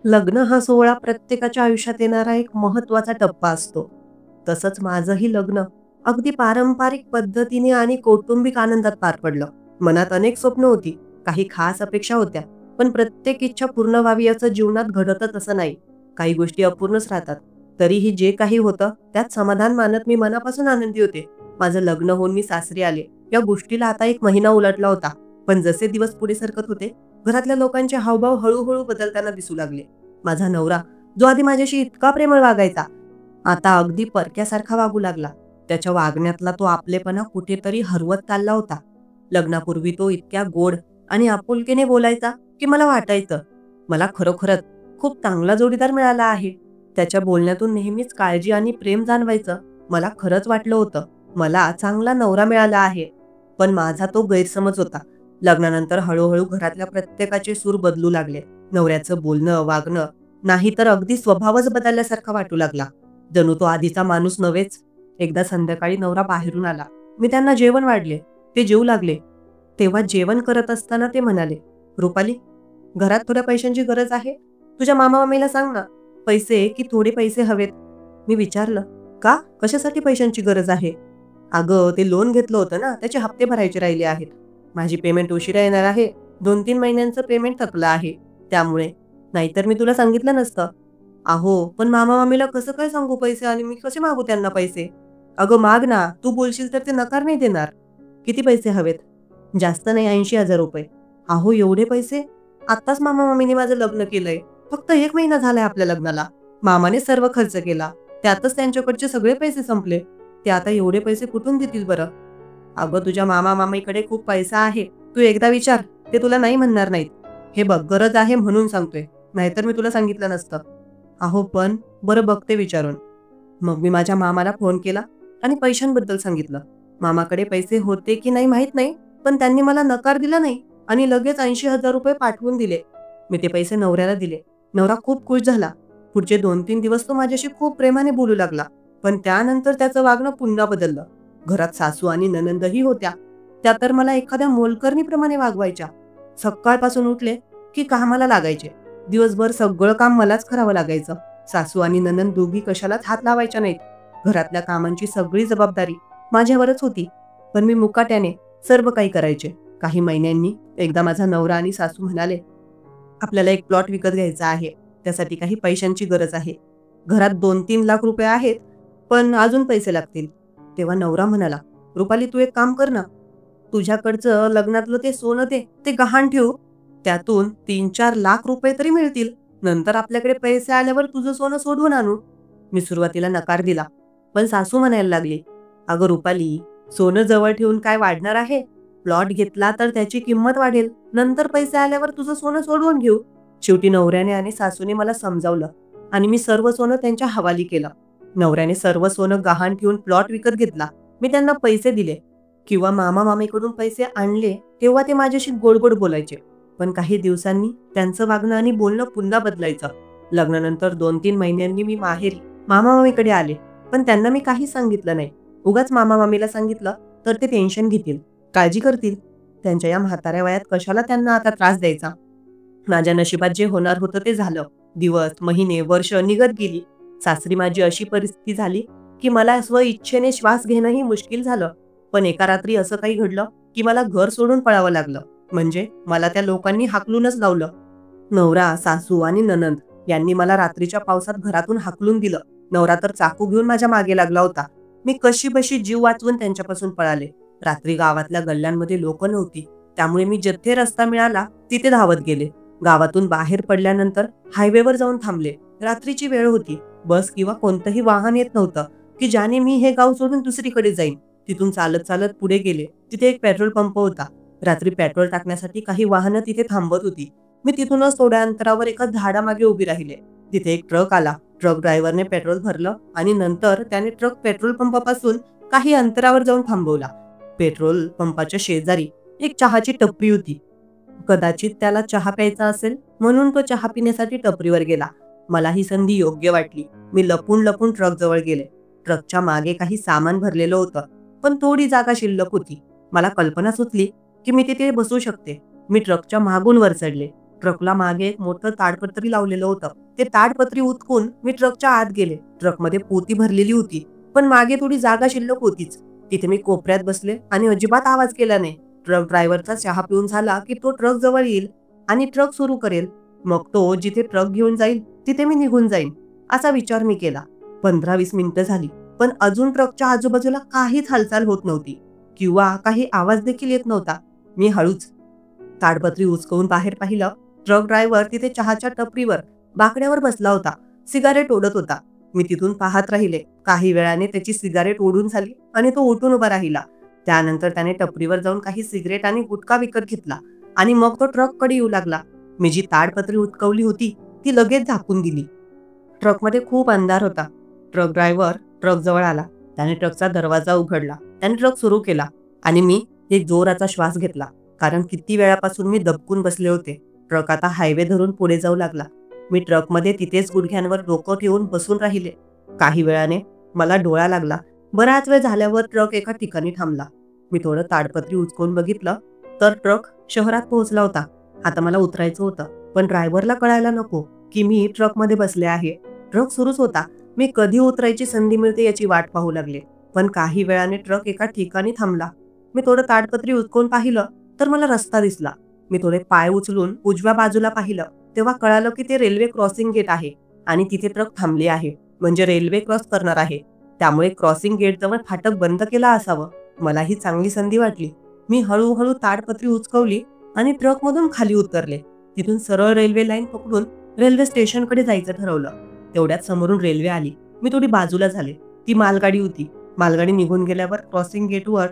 लग्न हा सोहळा प्रत्येकाच्या आयुष्यात येणारा एक महत्वाचा टप्पा असतो. तसंच माझंही लग्न अगदी पारंपरिक पद्धतीने आणि कौटुंबिक आनंदात पार पडलं. मनात अनेक स्वप्न होती, काही खास अपेक्षा होत्या, पण प्रत्येक इच्छा पूर्ण व्हावी असं जीवनात घडतच असं नाही. काही गोष्टी अपूर्णच राहतात. तरीही जे काही होतं त्यात समाधान मानत मी मनापासून आनंदी होते. माझं लग्न होऊन मी सासरी आले या गोष्टीला आता 1 महिना उलटला होता. पण जसे दिवस पुढे सरकत होते, घरातल्या लोकांचे हावभाव हळूहळू बदलताना दिसू लागले. माझा नवरा, जो आधी माझ्याशी इतका प्रेमळ वागायचा, आता अगदी परक्यासारखा वागू लागला. त्याच्या वागण्यातला तो आपलेपणा कुठेतरी हरवत चालला होता. लग्नापूर्वी तो इतक्या गोड आणि आपुलकीने बोलायचा की मला वाटायचं, मला खरोखरच खूप चांगला जोडीदार मिळाला आहे. त्याच्या बोलण्यातून नेहमीच काळजी आणि प्रेम जाणवायचं. मला खरंच वाटलं होतं, मला चांगला नवरा मिळाला आहे. पण माझा तो गैरसमज होता. लग्नानंतर हळूहळू घरातल्या प्रत्येकाचे सूर बदलू लागले. नवऱ्याचं बोलणं, वागणं, नाही तर अगदी स्वभावच बदलल्यासारखा वाटू लागला. जणू तो आधीचा माणूस नव्हेच. एकदा संध्याकाळी नवरा बाहेरून आला. मी त्यांना जेवण वाढले. ते जेवू लागले. तेव्हा जेवण करत असताना ते म्हणाले, "रुपाली, घरात थोड्या पैशांची गरज आहे. तुझ्या मामा-मामीला सांग ना, पैसे की थोडे पैसे हवेत." मी विचारलं, "का? कशासाठी पैशांची गरज आहे?" "अगं, ते लोन घेतलं होतं ना, त्याचे हप्ते भरायचे राहिले आहेत. माझी पेमेंट उशिरा येणार आहे. 2-3 महिन्यांचं पेमेंट थकलं आहे. त्यामुळे. नाहीतर मी तुला सांगितलं नसतं." "अहो, पण मामा-मामीला कसं काय सांगू पैसे आणि मी कसे मागू त्यांना पैसे?" "अगं माग ना, तू बोलशील तर ते नकार नाही देणार." "किती पैसे हवेत?" "जास्त नाही, 80,000 रुपये." "अहो, एवढे पैसे? आत्ताच मामा-मामीने माझं लग्न केलंय. फक्त 1 महिना झालाय आपल्या लग्नाला. मामाने सर्व खर्च केला. त्यातच त्यांच्याकडचे सगळे पैसे संपले. ते आता एवढे पैसे कुठून देतील बरं?" "अगं, तुझ्या मामा-मामीकडे खूप पैसा आहे. तू एकदा विचार, ते तुला नाही म्हणणार नाहीत. हे बघ, गरज आहे म्हणून सांगतोय. नाहीतर मी तुला सांगितलं नसतं." "अहो पण, बरं बघते विचारून." मग मी माझ्या मामाला फोन केला आणि पैशांबद्दल सांगितलं. मामाकडे पैसे होते की नाही माहीत नाही, पण त्यांनी मला नकार दिला नाही आणि लगेच 80,000 रुपये पाठवून दिले. मी ते पैसे नवऱ्याला दिले. नवरा खूप खुश झाला. पुढचे 2-3 दिवस तो माझ्याशी खूप प्रेमाने बोलू लागला. पण त्यानंतर त्याचं वागणं पुन्हा बदललं. घरात सासू आणि नणंदही होत्या. त्या तर मला एखाद्या मोलकरणीप्रमाणे वागवायच्या. सकाळपासून उठले की कामाला लागायचे. दिवसभर सगळं काम मलाच करावं लागायचं. सासू आणि नणंद दोघी कशालाच हात लावायच्या नाहीत. घरातल्या कामांची सगळी जबाबदारी माझ्यावरच होती. पण मी मुकाट्याने सर्व काही करायचे. काही महिन्यांनी एकदा माझा नवरा आणि सासू म्हणाले, "आपल्याला एक प्लॉट विकत घ्यायचा आहे. त्यासाठी काही पैशांची गरज आहे. घरात 2-3 लाख रुपये आहेत, पण अजून पैसे लागतील." तेव्हा नवरा म्हणाला, "रुपाली, तू एक काम कर ना. तुझ्याकडचं लग्नातलं ते सोनं ते गहाण ठेव. त्यातून 3-4 लाख रुपये तरी मिळतील. नंतर आपल्याकडे पैसे आल्यावर तुझं सोनं सोडवून आणू." मी सुरुवातीला नकार दिला. पण सासू म्हणायला लागली, "अगं रुपाली, सोनं जवळ ठेवून काय वाढणार आहे? प्लॉट घेतला तर त्याची किंमत वाढेल. नंतर पैसे आल्यावर तुझं सोनं सोडवून घेऊ." शेवटी नवऱ्याने आणि सासूने मला समजावलं आणि मी सर्व सोनं त्यांच्या हवाली केलं. नवऱ्याने सर्व सोनं गहाण ठेवून प्लॉट विकत घेतला. मी त्यांना पैसे दिले किंवा मामा-मामीकडून पैसे आणले तेव्हा ते माझ्याशी गोड-गोड बोलायचे. पण काही दिवसांनी त्यांचं वागणं आणि बोलणं पुन्हा बदलायचं. लग्नानंतर 2-3 महिन्यांनी मी माहेरी मामा-मामीकडे आले. पण त्यांना मी काही सांगितलं नाही. उगाच मामा-मामीला सांगितलं तर ते टेन्शन घेतील, काळजी करतील. त्यांच्या या म्हाताऱ्या वयात कशाला त्यांना आता त्रास द्यायचा. माझ्या नशिबात जे होणार होतं ते झालं. दिवस, महिने, वर्ष निघत गेली. सासरी माझी अशी परिस्थिती झाली की मला स्वइच्छेने श्वास घेणंही मुश्किल झालं. पण एका रात्री असं काही घडलं की मला घर सोडून पळावं लागलं. म्हणजे मला त्या लोकांनी हाकलूनच लावलं. नवरा, सासू आणि नणंद यांनी मला रात्रीच्या पावसात घरातून हाकलून दिलं. नवरा तर चाकू घेऊन माझ्या मागे लागला होता. मी कशीबशी जीव वाचवून त्यांच्यापासून पळाले. रात्री गावातल्या गल्ल्यांमध्ये लोक नव्हती. त्यामुळे मी जिथे रस्ता मिळाला तिथे धावत गेले. गावातून बाहेर पडल्यानंतर हायवेवर जाऊन थांबले. रात्रीची वेळ होती. बस किंवा कोणतंही वाहन येत नव्हतं की ज्याने मी हे गाव सोडून दुसरीकडे जाईन. तिथून चालत चालत पुढे गेले. तिथे एक पेट्रोल पंप होता. रात्री पेट्रोल टाकण्यासाठी काही वाहनं तिथे थांबत होती. मी तिथूनच थोड्या अंतरावर एका झाडामागे उभी राहिले. तिथे एक ट्रक आला. ट्रक ड्रायव्हरने पेट्रोल भरलं आणि नंतर त्याने ट्रक पेट्रोल पंपापासून काही अंतरावर जाऊन थांबवला. पेट्रोल पंपाच्या शेजारी एक चहाची टपरी होती. कदाचित त्याला चहा प्यायचा असेल म्हणून तो चहा पिण्यासाठी टपरीवर गेला. मला ही संधी योग्य वाटली. मी लपून लपून ट्रक जवळ गेले. ट्रकच्या मागे काही सामान भरलेलं होतं, पण थोडी जागा शिल्लक होती. मला कल्पना सुचली की मी तिथे बसू शकते. मी ट्रकच्या मागून वर चढले. ट्रकला मागे एक मोठं ताडपत्री लावलेलं होतं. ते ताडपत्री उचकून मी ट्रकच्या आत गेले. ट्रकमध्ये पोती भरलेली होती, पण मागे थोडी जागा शिल्लक होतीच. तिथे मी कोपऱ्यात बसले आणि अजिबात आवाज केला नाही. ट्रक ड्रायव्हरचा चहा पिऊन झाला की तो ट्रक जवळ येईल आणि ट्रक सुरू करेल. मग तो जिथे ट्रक घेऊन जाईल तिथे मी निघून जाईन, असा विचार मी केला. 15-20 मिनिटं झाली, पण अजून ट्रकच्या आजूबाजूला काहीच हालचाल होत नव्हती किंवा काही आवाज देखील येत नव्हता. मी हळूच ताडपत्री उचकवून बाहेर पाहिलं. ट्रक ड्रायव्हर तिथे चहाच्या टपरीवर बाकड्यावर बसला होता. सिगारेट ओढत होता. मी तिथून पाहत राहिले. काही वेळाने त्याची सिगारेट ओढून झाली आणि तो उठून उभा राहिला. त्यानंतर त्याने टपरीवर जाऊन काही सिगरेट आणि गुटखा विकत घेतला आणि मग तो ट्रककडे येऊ लागला. मी जी ताडपत्री उचकवली होती ती लगेच झाकून दिली. ट्रकमध्ये खूप अंधार होता. ट्रक ड्रायव्हर ट्रक जवळ आला. त्याने ट्रकचा दरवाजा उघडला. त्याने ट्रक सुरू केला आणि मी एक जोराचा श्वास घेतला, कारण किती वेळापासून मी दबकून बसले होते. ट्रक आता हायवे धरून पुढे जाऊ लागला. मी ट्रकमध्ये तिथेच गुडघ्यांवर डोकं ठेवून बसून राहिले. काही वेळाने मला डोळा लागला. बराच वेळ झाल्यावर ट्रक एका ठिकाणी थांबला. मी थोडं ताडपत्री उचकून बघितलं तर ट्रक शहरात पोहोचला होता. आता मला उतरायचं होतं, पण ड्रायव्हरला कळायला नको की मी ट्रकमध्ये बसले आहे. ट्रक सुरूच होता. मी कधी उतरायची संधी मिळते याची वाट पाहू लागले, पण काही वेळाने ट्रक एका ठिकाणी थांबला. मी थोडं ताडपत्री उचकून पाहिलं तर मला रस्ता दिसला. मी थोडे पाय उचलून उजव्या बाजूला पाहिलं तेव्हा कळालं की ते रेल्वे क्रॉसिंग गेट आहे आणि तिथे ट्रक थांबले आहे, म्हणजे रेल्वे क्रॉस करणार आहे. त्यामुळे क्रॉसिंग गेट जवळ फाटक बंद केला असावं. मला ही चांगली संधी वाटली. मी हळूहळू ताडपत्री उचकवली आणि ट्रकमधून खाली उतरले. तिथून सरळ रेल्वे लाईन पकडून रेल्वे स्टेशनकडे जायचं ठरवलं. तेवढ्यात समोरून रेल्वे आली. मी थोडी बाजूला झाले. ती मालगाडी होती. मालगाडी निघून गेल्यावर क्रॉसिंग गेटवर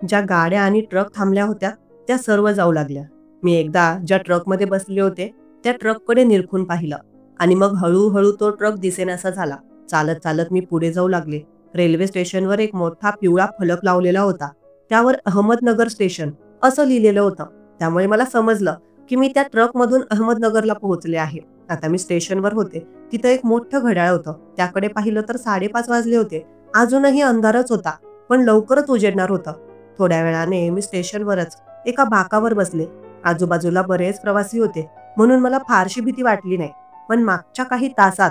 ज्या गाड्या आणि ट्रक थांबल्या होत्या त्या सर्व जाऊ लागल्या. मी एकदा ज्या ट्रकमध्ये बसले होते त्या ट्रककडे निरखून पाहिलं आणि मग हळूहळू तो ट्रक दिसेनासा झाला. चालत चालत मी पुढे जाऊ लागले. रेल्वे स्टेशनवर एक मोठा पिवळा फलक लावलेला होता. त्यावर अहमदनगर स्टेशन असं लिहिलेलं होतं. त्यामुळे मला समजलं की मी त्या ट्रकमधून अहमदनगरला पोहोचले आहे. आता मी स्टेशनवर होते. तिथं एक मोठं घड्याळ होतं. त्याकडे पाहिलं तर 5:30 वाजले होते. अजूनही अंधारच होता, पण लवकरच उजेडणार होतं. थोड्या वेळाने मी स्टेशनवरच एका बाकावर बसले. आजूबाजूला बरेच प्रवासी होते, म्हणून मला फारशी भीती वाटली नाही. पण मागच्या काही तासात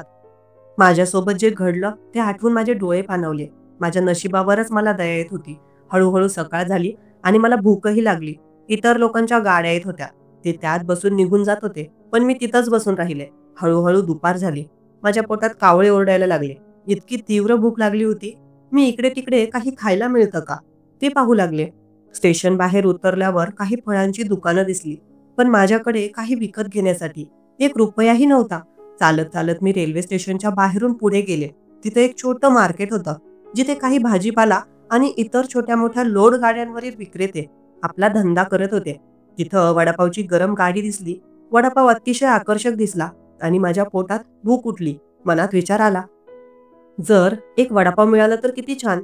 माझ्यासोबत जे घडलं ते आठवून माझे डोळे पाणावले. माझ्या नशिबावरच मला दया येत होती. हळूहळू सकाळ झाली आणि मला भूकही लागली. इतर लोकांच्या गाड्या येत होत्या. ते त्यात बसून निघून जात होते, पण मी तिथंच बसून राहिले. हळूहळू दुपार झाली. माझ्या पोटात कावळे ओरडायला लागले. इतकी तीव्र भूक लागली होती. मी इकडे तिकडे काही खायला मिळतं का ते पाहू लागले. स्टेशन बाहेर उतरल्यावर काही फळांची दुकानं दिसली, पण माझ्याकडे काही विकत घेण्यासाठी 1 रुपयाही नव्हता. चालत चालत मी रेल्वे स्टेशनच्या बाहेरून पुढे गेले. तिथे एक छोटं मार्केट होतं, जिथे काही भाजीपाला आणि इतर छोट्या मोठ्या लोड गाड्यांवरील विक्रेते आपला धंदा करत होते. तिथं वडापावची गरम गाडी दिसली. वडापाव अतिशय आकर्षक दिसला आणि माझ्या पोटात भूक उठली. मनात विचार आला, जर एक वडापाव मिळाला तर किती छान.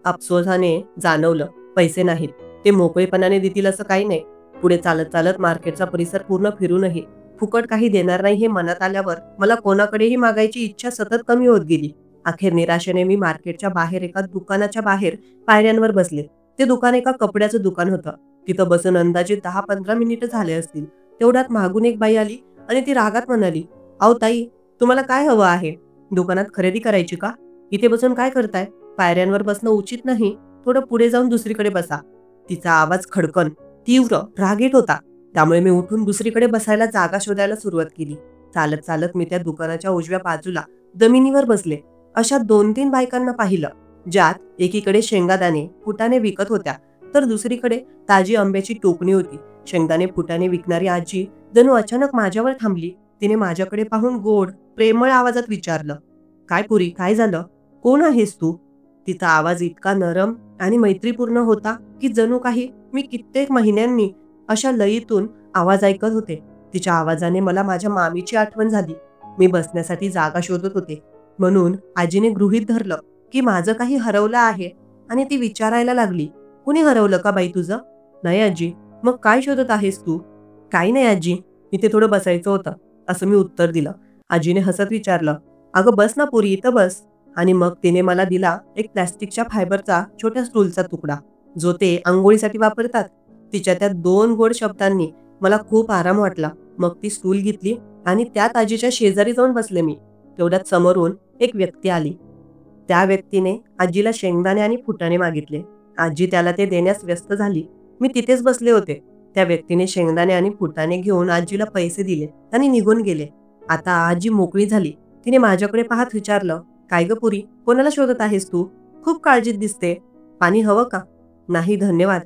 अफसोसाने जाणवलं, पैसे नाहीत. ते मोकळेपणाने देतील असं काही नाही. पुढे चालत चालत मार्केटचा परिसर पूर्ण फिरूनही फुकट काही देणार नाही हे मनात आल्यावर मला कोणाकडेही मागायची इच्छा सतत कमी होत गेली. अखेर निराशेने मी मार्केटच्या बाहेर एका दुकानाच्या बाहेर पायऱ्यांवर बसले. ते दुकान एका कपड्याचं दुकान होतं. तिथं बसून अंदाजे 10-15 मिनिटं झाले असतील. तेवढ्यात मागून एक बाई आली आणि ती रागात म्हणाली, अहो ताई, तुम्हाला काय हवं आहे? दुकानात खरेदी करायची का? इथे बसून काय करताय? पायऱ्यांवर बसणं उचित नाही. थोडं पुढे जाऊन दुसरीकडे बसा. तिचा आवाज खडकन, तीव्र, रागीट होता. त्यामुळे मी उठून दुसरीकडे बसायला जागा शोधायला सुरुवात केली. चालत चालत मी त्या दुकानाच्या उजव्या बाजूला जमिनीवर बसले. अशा 2-3 बायकांना पाहिलं, ज्यात एकीकडे शेंगादाणे फुटाने विकत होत्या, तर दुसरीकडे ताजी आंब्याची टोकणी होती. शेंगदाणे फुटाने विकणारी आजी जणू अचानक माझ्यावर थांबली. तिने माझ्याकडे पाहून गोड, प्रेमळ आवाजात विचारलं, काय पुरी, काय झालं? कोण आहेस तू? तिचा आवाज इतका नरम आणि मैत्रीपूर्ण होता की जणू काही मी कित्येक महिन्यांनी अशा लयीतून आवाज ऐकत होते. तिच्या आवाजाने मला माझ्या मामीची आठवण झाली. मी बसण्यासाठी जागा शोधत होते, म्हणून आजीने गृहीत धरलं की माझं काही हरवलं आहे आणि ती विचारायला लागली, कुणी हरवलं का बाई तुझं? नाही आजी. मग काय शोधत आहेस तू? काही नाही आजी, इथे थोडं बसायचं होतं, असं मी उत्तर दिलं. आजीने हसत विचारलं, अगं बस ना पुरी, इथं बस. आणि मग तिने मला दिला एक प्लॅस्टिकच्या फायबरचा छोट्या स्टूलचा तुकडा, जो ते आंघोळीसाठी वापरतात. तिच्या त्या 2 गोड शब्दांनी मला खूप आराम वाटला. मग ती स्टूल घेतली आणि त्यात आजीच्या शेजारी जाऊन बसले मी. तेवढ्यात समोरून एक व्यक्ती आली. त्या व्यक्तीने आजीला शेंगदाणे आणि फुटाणे मागितले. आजी त्याला ते देण्यास व्यस्त झाली. मी तिथेच बसले होते. त्या व्यक्तीने शेंगदाणे आणि फुटाणे घेऊन आजीला पैसे दिले आणि निघून गेले. आता आजी मोकळी झाली. तिने माझ्याकडे पाहत विचारलं, "काय ग पुरी, कोणाला शोधत आहेस तू? खूप काळजीत दिसते. पाणी हवं का?" "नाही धन्यवाद."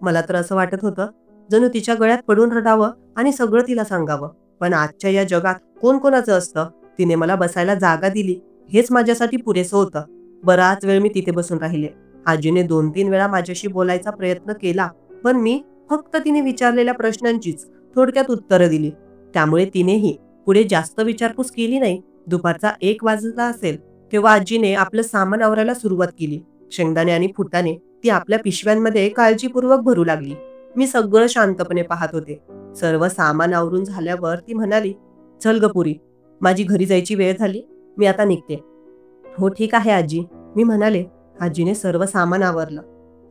मला तर असं वाटत होतं जणू तिच्या गळ्यात पडून रडावं आणि सगळं तिला सांगावं. पण आजच्या या जगात कोण कोणाचं असतं. तिने मला बसायला जागा दिली हेच माझ्यासाठी पुरेसं होतं. बराच वेळ मी तिथे बसून राहिले. आजीने 2-3 वेळा माझ्याशी बोलायचा प्रयत्न केला, पण मी फक्त तिने विचारलेल्या प्रश्नांचीच थोडक्यात उत्तरं दिली. त्यामुळे तिनेही पुढे जास्त विचारपूस केली नाही. दुपारचा 1 वाजला असेल तेव्हा आजीने आपलं सामान आवरायला सुरुवात केली. शेंगदाणे आणि फुटाणे ती आपल्या पिशव्यांमध्ये काळजीपूर्वक भरू लागली. मी सगळं शांतपणे पाहत होते. सर्व सामान आवरून झाल्यावर ती म्हणाली, "चल ग पुरी, माझी घरी जायची वेळ झाली. मी आता निघते." "हो ठीक आहे आजी," मी म्हणाले. आजीने सर्व सामान आवरलं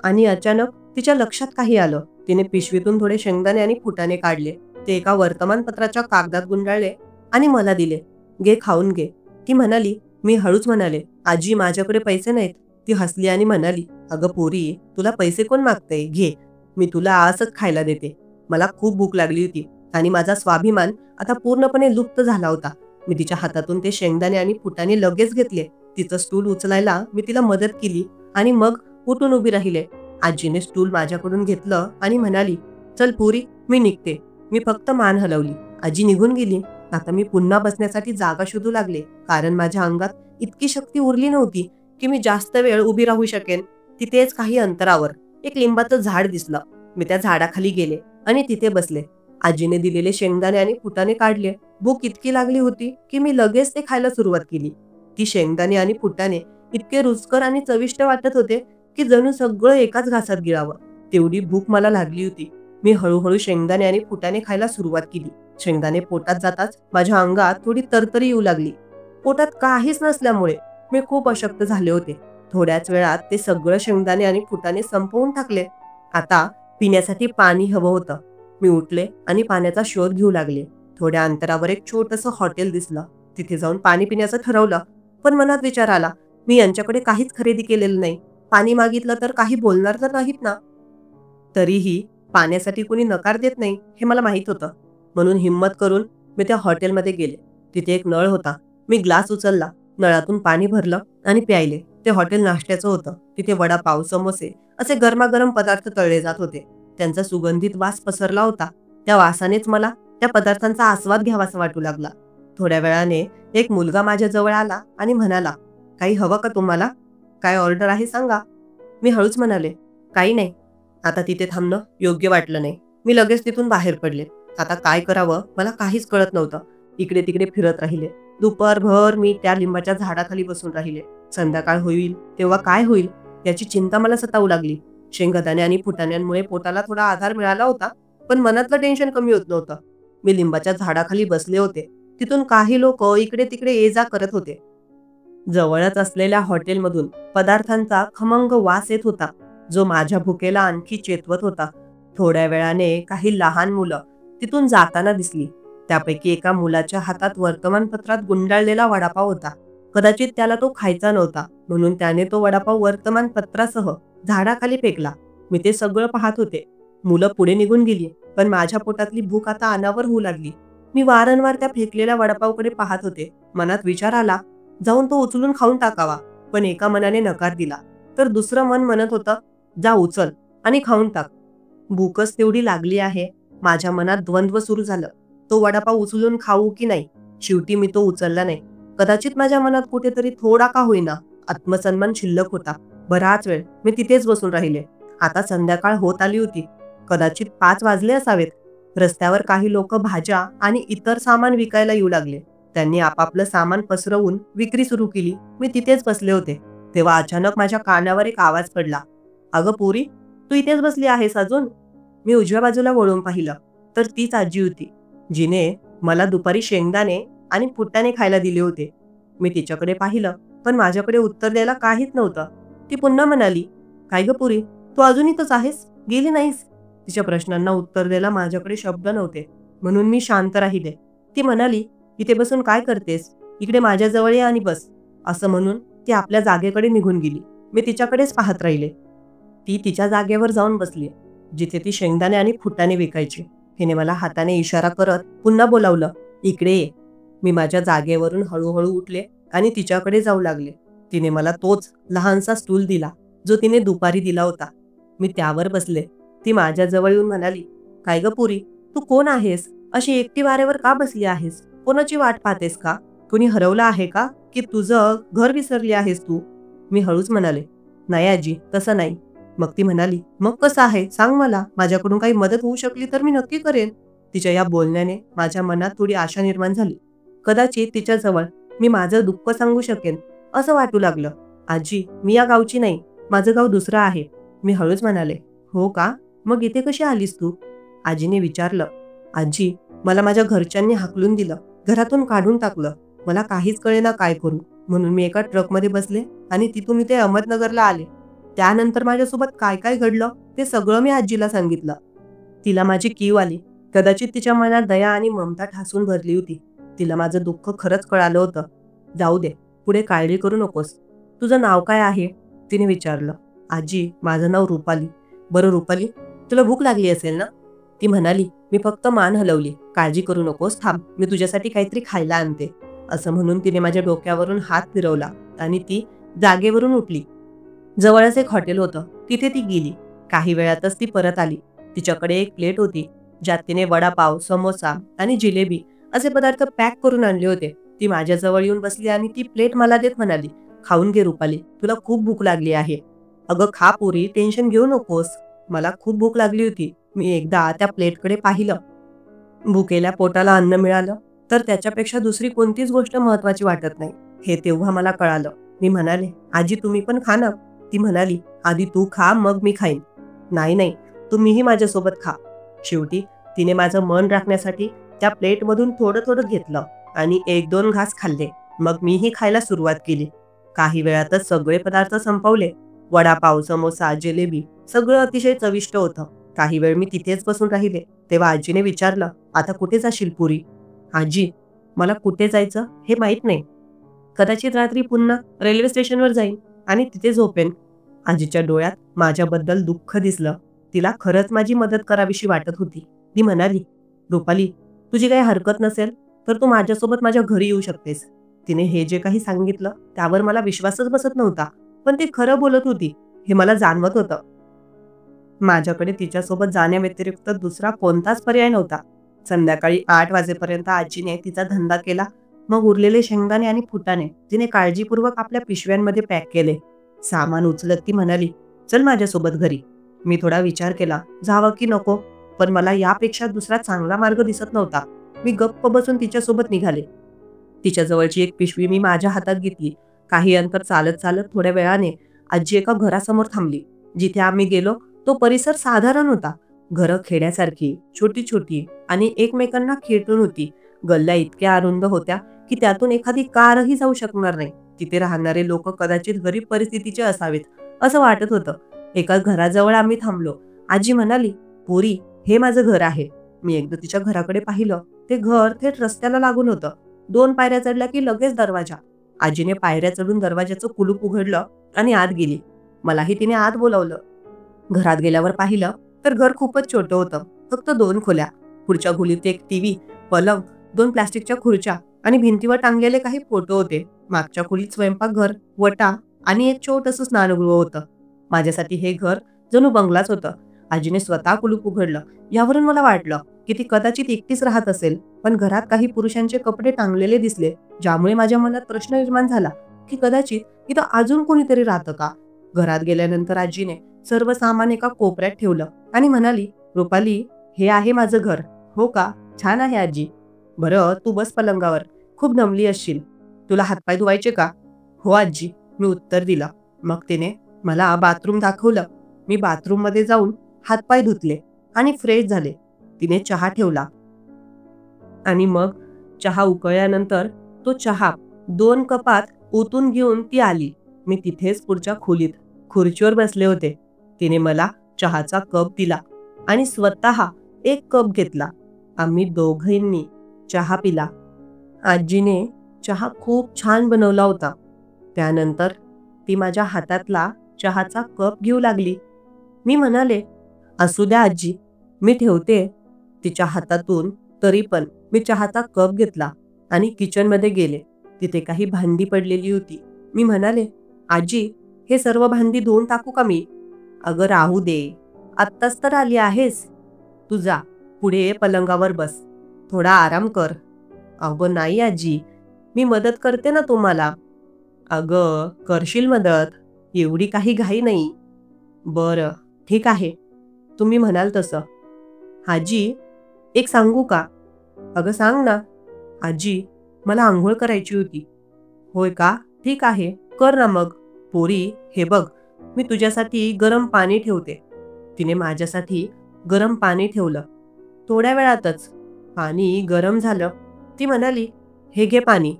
आणि अचानक तिच्या लक्षात काही आलं. तिने पिशवीतून थोडे शेंगदाणे आणि फुटाणे काढले. ते एका वर्तमानपत्राच्या कागदात गुंडाळले आणि मला दिले. "घे, खाऊन घे." ती म्हणाली. मी हळूच म्हणाले, "आजी माझ्याकडे पैसे नाहीत." ती हसली आणि म्हणाली, "अगं पोरी, तुला पैसे कोण मागतंय? घे, मी तुला असंच खायला देते." मला खूप भूक लागली होती आणि माझा स्वाभिमान आता पूर्णपणे लुप्त झाला होता. मी तिच्या हातातून ते शेंगदाणे आणि फुटाणे लगेच घेतले. तिचं स्टूल उचलायला मी तिला मदत केली आणि मग उठून उभी राहिले. आजीने स्टूल माझ्याकडून घेतलं आणि म्हणाली, "चल पुरी, मी निघते." मी फक्त मान हलवली. आजी निघून गेली. आता मी पुन्हा बसण्यासाठी जागा शोधू लागले, कारण माझ्या अंगात इतकी शक्ती उरली नव्हती की मी जास्त वेळ उभी राहू शकेन. तिथेच काही अंतरावर एक लिंबाचं झाड दिसलं. मी त्या झाडाखाली गेले आणि तिथे बसले. आजीने दिलेले शेंगदाणे आणि फुटाणे काढले. भूक इतकी लागली होती की मी लगेच ते खायला सुरुवात केली. ती शेंगदाणे आणि फुटाणे इतके रुचकर आणि चविष्ट वाटत होते की जणू सगळं एकाच घासात गिळावं, तेवढी भूक मला लागली होती. मी हळूहळू शेंगदाणे आणि फुटाणे खायला सुरुवात केली. शेंगदाणे पोटात जाताच माझ्या अंगात थोडी तरतरी येऊ लागली. पोटात काहीच नसल्यामुळे मी खूप अशक्त झाले होते. थोड्याच वेळात ते सगळं शेंगदाणे आणि फुटाणे संपवून टाकले. आता पिण्यासाठी पाणी हवं होतं. मी उठले आणि पाण्याचा शोध घेऊ लागले. थोड्या अंतरावर एक छोटंसं हॉटेल दिसलं. तिथे जाऊन पाणी पिण्याचं ठरवलं. पण मनात विचार आला, मी यांच्याकडे काहीच खरेदी केलेलं नाही. पाणी मागितलं तर काही बोलणार तर नाहीत ना. तरीही पाण्यासाठी कुणी नकार देत नाही हे मला माहित होतं. म्हणून हिम्मत करून मी त्या हॉटेलमध्ये गेले. तिथे एक नळ होता. मी ग्लास उचलला, नळातून पाणी भरलं आणि प्यायले. ते हॉटेल नाश्त्याचं होतं. तिथे वडापाव, समोसे असे गरमागरम पदार्थ तळले जात होते. त्यांचा सुगंधित वास पसरला होता. त्या वासानेच मला त्या पदार्थांचा आस्वाद घ्यावासा वाटू लागला. थोड्या वेळाने एक मुलगा माझ्या जवळ आला आणि म्हणाला, "काही हवं का तुम्हाला? काय ऑर्डर आहे सांगा." मी हळूच म्हणाले, "काही नाही." आता तिथे थांबणं योग्य वाटलं नाही. मी लगेच तिथून बाहेर पडले. आता काय करावं मला काहीच कळत नव्हतं. इकडे तिकडे फिरत राहिले. दुपारभर मी त्या लिंबाच्या झाडाखाली बसून राहिले. संध्याकाळ होईल तेव्हा काय होईल याची चिंता मला सतावू लागली. शेंगदाणे आणि फुटाण्यांमुळे पोटाला थोडा आधार मिळाला होता, पण मनातलं टेन्शन कमी होत नव्हतं. मी लिंबाच्या झाडाखाली बसले होते. तिथून काही लोक इकडे तिकडे ये जा करत होते. जवळच असलेल्या हॉटेलमधून पदार्थांचा खमंग वास येत होता, जो माझ्या भुकेला आणखी चेतवत होता. थोड्या वेळाने काही लहान मुलं तिथून जाताना दिसली. त्यापैकी एका मुलाच्या हातात वर्तमानपत्रात गुंडाळलेला वडापाव होता. कदाचित त्याला तो खायचा नव्हता, म्हणून त्याने तो वडापाव वर्तमानपत्रासह झाडाखाली फेकला. मी ते सगळं पाहत होते. मुलं पुढे निघून गेली, पण माझ्या पोटातली भूक आता अनावर होऊ लागली. मी वारंवार त्या फेकलेल्या वडापावकडे पाहत होते. मनात विचार आला, जाऊन तो उचलून खाऊन टाकावा, पण एका मनाने नकार दिला. तर दुसरं मन म्हणत होतं, जा उचल आणि खाऊन टाक. भूकच तेवढी लागली आहे. माझ्या मनात द्वंद्व सुरू झालं. तो वडापाव उचलून खाऊ की नाही? शेवटी मी तो उचलला नाही. कदाचित माझ्या मनात कुठेतरी थोडा का होईना आत्मसन्मान शिल्लक होता. बराच वेळ मी तिथेच बसून राहिले. आता संध्याकाळ होत आली होती. कदाचित 5 वाजले असावेत. रस्त्यावर काही लोक भाज्या आणि इतर सामान विकायला येऊ लागले. त्यांनी आपापलं सामान पसरवून विक्री सुरू केली. मी तिथेच बसले होते. तेव्हा अचानक माझ्या कानावर एक आवाज पडला, "अगं पोरी, तू इथेच बसली आहेस अजून?" मी उजव्या बाजूला वळून पाहिलं तर तीच आजी होती, जिने मला दुपारी शेंगदाणे आणि फुटाणे खायला दिले होते. मी तिच्याकडे पाहिलं, पण माझ्याकडे उत्तर द्यायला काहीच नव्हतं. ती पुन्हा म्हणाली, "काय गं पुरी, तू अजून इथंच आहेस? गेली नाहीस?" तिच्या प्रश्नांना उत्तर द्यायला माझ्याकडे शब्द नव्हते. म्हणून मी शांत राहिले. ती म्हणाली, "इथे बसून काय करतेस? इकडे माझ्याजवळ ये आणि बस." असं म्हणून ती आपल्या जागेकडे निघून गेली. मी तिच्याकडेच पाहत राहिले. ती तिच्या जागेवर जाऊन बसली, जिथे ती शेंगदाणे आणि फुटाणे विकायची. तिने मला हाताने इशारा करत पुन्हा बोलावलं, "इकडे ये." मी माझ्या जागेवरून हळूहळू उठले आणि तिच्याकडे जाऊ लागले. तिने मला तोच लहानसा स्टूल दिला, जो तिने दुपारी दिला होता. मी त्यावर बसले. ती माझ्याजवळ येऊन म्हणाली, "काय गं पुरी, तू कोण आहेस? अशी एकटी वाऱ्यावर का बसली आहेस? कोणाची वाट पाहतेस का? कुणी हरवलं आहे का? की तुझं घर विसरली आहेस तू?" मी हळूच म्हणाले, "नाही आजी, तसं नाही." मग ती म्हणाली, "मग कसं आहे? सांग मला. माझ्याकडून काही मदत होऊ शकली तर मी नक्की करेन." तिच्या या बोलण्याने माझ्या मनात थोडी आशा निर्माण झाली. कदाचित तिच्याजवळ मी माझं दुःख सांगू शकेन असं वाटू लागलं. "आजी, मी या गावची नाही. माझं गाव दुसरं आहे." मी हळूच म्हणाले, "हो का? मग इथे कशी आलीस तू?" आजीने विचारलं. "आजी, मला माझ्या घरच्यांनी हाकलून दिलं. घरातून काढून टाकलं. मला काहीच कळेना काय करू. म्हणून मी एका ट्रकमध्ये बसले आणि तिथून इथे अहमदनगरला आले. त्यानंतर माझ्यासोबत काय काय घडलं ते सगळं मी आजीला सांगितलं. तिला माझी कीव आली. कदाचित तिच्या मनात दया आणि ममता ठासून भरली होती. तिला माझं दुःख खरंच कळालं होतं. "जाऊ दे, पुढे काळजी करू नकोस. तुझं नाव काय आहे?" तिने विचारलं. "आजी, माझं नाव रुपाली." "बरं रुपाली, तुला भूक लागली असेल ना?" ती म्हणाली. मी फक्त मान हलवली. "काळजी करू नकोस, थांब, मी तुझ्यासाठी काहीतरी खायला आणते." असं म्हणून तिने माझ्या डोक्यावरून हात फिरवला आणि ती जागेवरून उठली. जवळच एक हॉटेल होतं. तिथे ती गेली. काही वेळातच ती परत आली. तिच्याकडे एक प्लेट होती, ज्यात तिने वडापाव, समोसा आणि जिलेबी असे पदार्थ पॅक करून आणले होते. ती माझ्याजवळ येऊन बसली आणि ती प्लेट मला देत म्हणाली, "खाऊन घे रुपाली, तुला खूप भूक लागली आहे." "अगं खा पोरी, टेन्शन घेऊ नकोस." मला खूप भूक लागली होती. मी एकदा त्या प्लेटकडे पाहिलं. भुकेल्या पोटाला अन्न मिळालं तर त्याच्यापेक्षा दुसरी कोणतीच गोष्ट महत्वाची वाटत नाही, हे तेव्हा मला कळालं. मी म्हणाले, "आजी, तुम्ही पण खा ना." ती म्हणाली, "आधी तू खा, मग मी खाईन." "नाही नाही, तुम्हीही माझ्यासोबत खा." शेवटी तिने माझं मन राखण्यासाठी त्या प्लेटमधून थोडं थोडं घेतलं आणि 1-2 घास खाल्ले. मग मीही खायला सुरुवात केली. काही वेळातच सगळे पदार्थ संपवले. वडापाव, समोसा, जिलेबी सगळं अतिशय चविष्ट होतं. काही वेळ मी तिथेच बसून राहिले. तेव्हा आजीने विचारलं, "आता कुठे जाशील पुरी?" "आजी, मला कुठे जायचं हे माहीत नाही. कदाचित रात्री पुन्हा रेल्वे स्टेशनवर जाईन आणि तिथे झोपेन." आजीच्या डोळ्यात माझ्याबद्दल दुःख दिसलं. तिला खरंच माझी मदत करावीशी वाटत होती. ती म्हणाली, "रुपाली, तुझी काही हरकत नसेल तर तू माझ्यासोबत माझ्या घरी येऊ शकतेस." तिने हे जे काही सांगितलं त्यावर मला विश्वासच बसत नव्हता. पण ती खरं बोलत होती हे मला जाणवत होतं. माझ्याकडे तिच्यासोबत जाण्याव्यतिरिक्त दुसरा कोणताच पर्याय नव्हता. संध्याकाळी 8 वाजेपर्यंत आजीने तिचा धंदा केला. मग उरलेले शेंगदाणे आणि फुटाणे तिने काळजीपूर्वक आपल्या पिशव्यांमध्ये पॅक केले. सामान उचलत ती म्हणाली, "चल माझ्यासोबत घरी." मी थोडा विचार केला, जावं की नको, पण मला यापेक्षा दुसरा चांगला मार्ग दिसत नव्हता. मी गप्प बसून तिच्यासोबत निघाले. तिच्याजवळची एक पिशवी मी माझ्या हातात घेतली. काही अंतर चालत चालत थोड्या वेळाने आजी एका घरासमोर थांबली. जिथे आम्ही गेलो तो परिसर साधारण होता. घरं खेड्यासारखी, छोटी छोटी आणि एकमेकांना खेटून होती. गल्ल्या इतक्या अरुंद होत्या की त्यातून एखादी कारही जाऊ शकणार नाही. तिथे राहणारे लोक कदाचित गरीब परिस्थितीचे असावेत असं वाटत होतं. एका घराजवळ आम्ही थांबलो. आजी म्हणाली, "पोरी, हे माझं घर आहे." मी एकदा तिच्या घराकडे पाहिलं. ते घर थेट रस्त्याला लागून होतं. 2 पायऱ्या चढल्या की लगेच दरवाजा. आजीने पायऱ्या चढून दरवाजाचं कुलूप उघडलं आणि आत गेली. मलाही तिने आत बोलावलं. घरात गेल्यावर पाहिलं तर घर खूपच छोटं होतं. फक्त 2 खोल्या. पुढच्या खोलीत एक टीव्ही, पलंग, 2 प्लास्टिकच्या खुर्च्या आणि भिंतीवर टांगलेले काही फोटो होते. मागच्या खोलीत स्वयंपाकघर, वटा आणि एक छोटंसं स्नानगृह होतं. माझ्यासाठी हे घर जणू बंगलाच होतं. आजीने स्वतः कुलूप उघडलं. यावरून मला वाटलं की ती कदाचित एकटीच राहत असेल. पण घरात काही पुरुषांचे कपडे टांगलेले दिसले, ज्यामुळे माझ्या मनात प्रश्न निर्माण झाला की कदाचित इथं अजून कोणीतरी राहतं का? घरात गेल्यानंतर आजीने सर्व सामान एका कोपऱ्यात ठेवलं आणि म्हणाली, "रुपाली, हे आहे माझं घर." "हो का? छान आहे आजी." "बरं, तू बस पलंगावर. खूप दमली असशील. तुला हातपाय धुवायचे का?" "हो आजी," मी उत्तर दिलं. मग तिने मला बाथरूम दाखवलं. मी बाथरूममध्ये जाऊन हातपाय धुतले आणि फ्रेश झाले. तिने चहा ठेवला आणि मग चहा उकळल्यानंतर तो चहा 2 कपात ओतून घेऊन ती आली. मी तिथेच पुढच्या खोलीत खुर्चीवर बसले होते. तिने मला चहाचा कप दिला आणि स्वतः एक कप घेतला. आम्ही दोघांनी चहा पिला. आजीने चहा खूप छान बनवला होता. त्यानंतर ती माझ्या हातातला चहाचा कप घेऊ लागली. मी म्हणाले, "असू द्या आजी, मी ठेवते." तिच्या हातातून तरी पण मी चहाचा कप घेतला आणि किचनमध्ये गेले. तिथे काही भांडी पडलेली होती. मी म्हणाले, "आजी, हे सर्व भांडी धुवून टाकू का मी?" "अगं राहू दे, आत्ताच तर आली आहेस. तू जा, पुढे पलंगावर बस. थोडा आराम कर." "अगं नाही आजी, मी मदत करते ना तुम्हाला." "अगं, करशील मदत, एवढी काही घाई नाही." "बरं, ठीक आहे, तुम्ही म्हणाल तसं." "आजी, एक सांगू का?" "अगं सांग ना." "आजी, मला अंघोळ करायची होती." "होय का? ठीक आहे, कर ना मग." "पोरी, हे बघ, मी तुझ्यासाठी गरम पाणी ठेवते." तिने माझ्यासाठी गरम पाणी ठेवलं. थोड्या वेळातच पाणी गरम झालं. ती म्हणाली, "हे घे पाणी."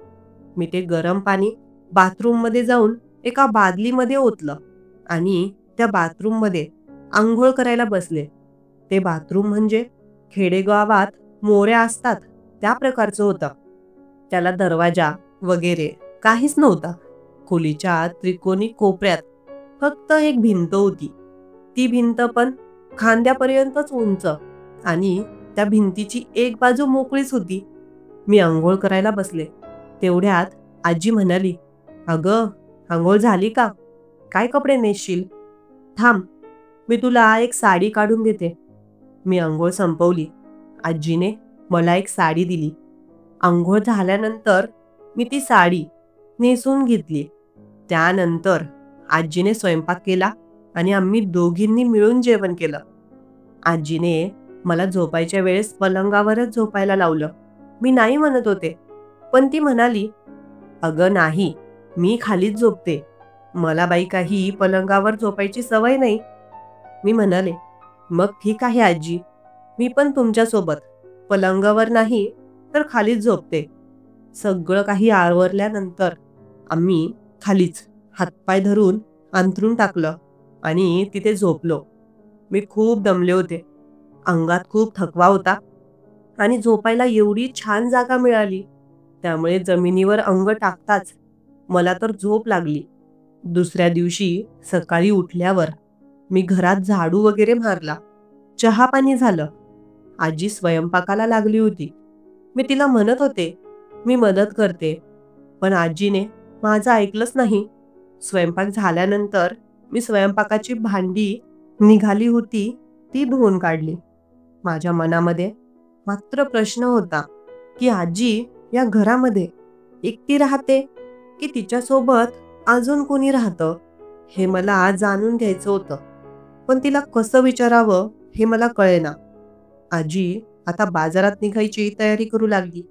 मी ते गरम पाणी बाथरूममध्ये जाऊन एका बादलीमध्ये ओतलं आणि त्या बाथरूममध्ये अंघोळ करायला बसले. ते बाथरूम म्हणजे खेडेगावात मोऱ्या असतात त्या प्रकारचं होतं. त्याला दरवाजा वगैरे काहीच नव्हता. खोलीच्या त्रिकोणी कोपऱ्यात फक्त एक भिंत होती. ती भिंत पण खांद्यापर्यंतच उंच आणि त्या भिंतीची एक बाजू मोकळीच होती. मी अंघोळ करायला बसले. तेवढ्यात आजी म्हणाली, "अगं, अंघोळ झाली का? काय कपडे नेसशील? थांब, मी तुला एक साडी काढून देते." मी अंघोळ संपवली. आजीने मला एक साडी दिली. अंघोळ झाल्यानंतर मी ती साडी नेसून घेतली. त्यानंतर आजीने स्वयंपाक केला आणि आम्ही दोघींनी मिळून जेवण केलं. आजीने मला झोपायच्या वेळेस पलंगावरच झोपायला लावलं. मी नाही म्हणत होते, पण ती म्हणाली, "अगं नाही, मी खालीच झोपते. मला बाई काही पलंगावर झोपायची सवय नाही." मी म्हणाले, "मग ठीक आहे आजी, मी पण तुमच्यासोबत पलंगावर नाही तर खालीच झोपते." सगळं काही आवरल्यानंतर आम्ही खालीच हातपाय धरून अंथरून टाकलं आणि तिथे झोपलो. मी खूप दमले होते. अंगात खूप थकवा होता आणि झोपायला एवढी छान जागा मिळाली. त्यामुळे जमिनीवर अंग टाकताच मला तर झोप लागली. दुसऱ्या दिवशी सकाळी उठल्यावर मी घरात झाडू वगैरे मारला. चहा पाणी झालं. आजी स्वयंपाकाला लागली होती. मी तिला म्हणत होते, "मी मदत करते." पण आजीने माझं ऐकलंच नाही. स्वयंपाक झाल्यानंतर मी स्वयंपाकाची भांडी निघाली होती ती धुवून काढली. माझ्या मनामध्ये मात्र प्रश्न होता, की आजी या घरामध्ये एकटी राहते की तिच्यासोबत अजून कोणी राहतं? हे मला जाणून घ्यायचं होतं. पण तिला कसं विचारावं हे मला कळेना. आजी आता बाजारात निघायची तयारी करू लागली.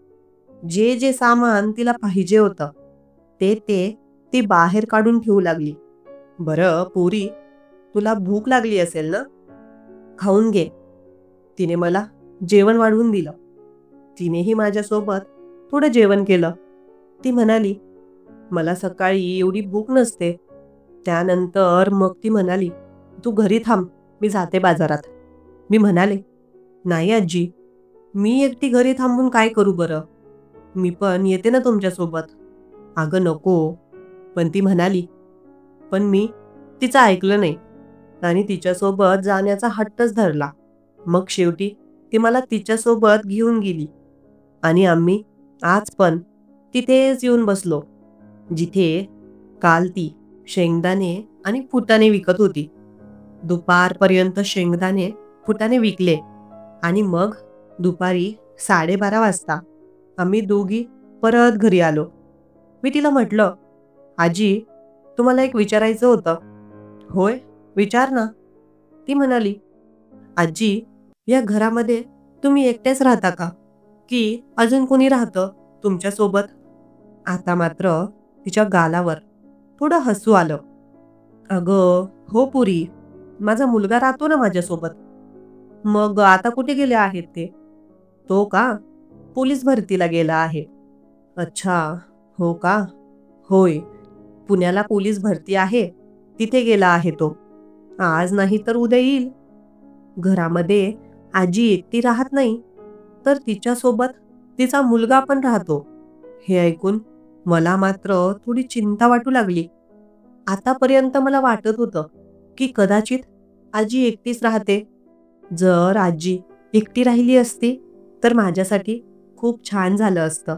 जे जे सामान तिला पाहिजे होतं ते ती बाहेर काढून ठेवू लागली. "बरं पोरी, तुला भूक लागली असेल ना? खाऊन घे." तिने मला जेवण वाढवून दिलं. तिनेही माझ्यासोबत थोडं जेवण केलं. ती म्हणाली, "मला सकाळी एवढी भूक नसते." त्यानंतर मग ती म्हणाली, "तू घरी थांब, मी जाते बाजारात." मी म्हणाले, "नाही आजी, मी एकटी घरी थांबून काय करू बरं? मी पण येते ना तुमच्यासोबत." "अगं नको." पण ती म्हणाली. पण मी तिचं ऐकलं नाही आणि तिच्यासोबत जाण्याचा हट्टच धरला. मग शेवटी ती मला तिच्यासोबत घेऊन गेली आणि आम्ही आज पण तिथेच येऊन बसलो, जिथे काल ती शेंगदाणे आणि फुटाणे विकत होती. दुपारपर्यंत शेंगदाणे, फुटाणे विकले आणि मग दुपारी 12:30 वाजता आम्ही दोघी परत घरी आलो. मी तिला म्हटलं, "आजी, तुम्हाला एक विचारायचं होतं." "होय, विचार ना." ती म्हणाली, "आजी, या घरामध्ये तुम्ही एकट्याच राहता का? की अजून कोणी राहतं तुमच्यासोबत?" आता मात्र तिच्या गालावर थोडं हसू आलं. "अगं, हो पुरी, माझा मुलगा राहतो ना माझ्यासोबत." "मग आता कुठे गेले आहेत ते?" "तो का? पोलीस भरतीला गेला आहे." "अच्छा, हो का?" "होय, पुण्याला पोलीस भरती आहे, तिथे गेला आहे तो. आज नाही तर उद्या येईल." घरामध्ये आजी एकटी राहत नाही. तर तिच्यासोबत तिचा मुलगा पण राहतो. हे ऐकून मला मात्र थोडी चिंता वाटू लागली. आतापर्यंत मला वाटत होतं की कदाचित आजी एकटीच राहते. जर आजी एकटी राहिली असती तर माझ्यासाठी खूप छान झालं असतं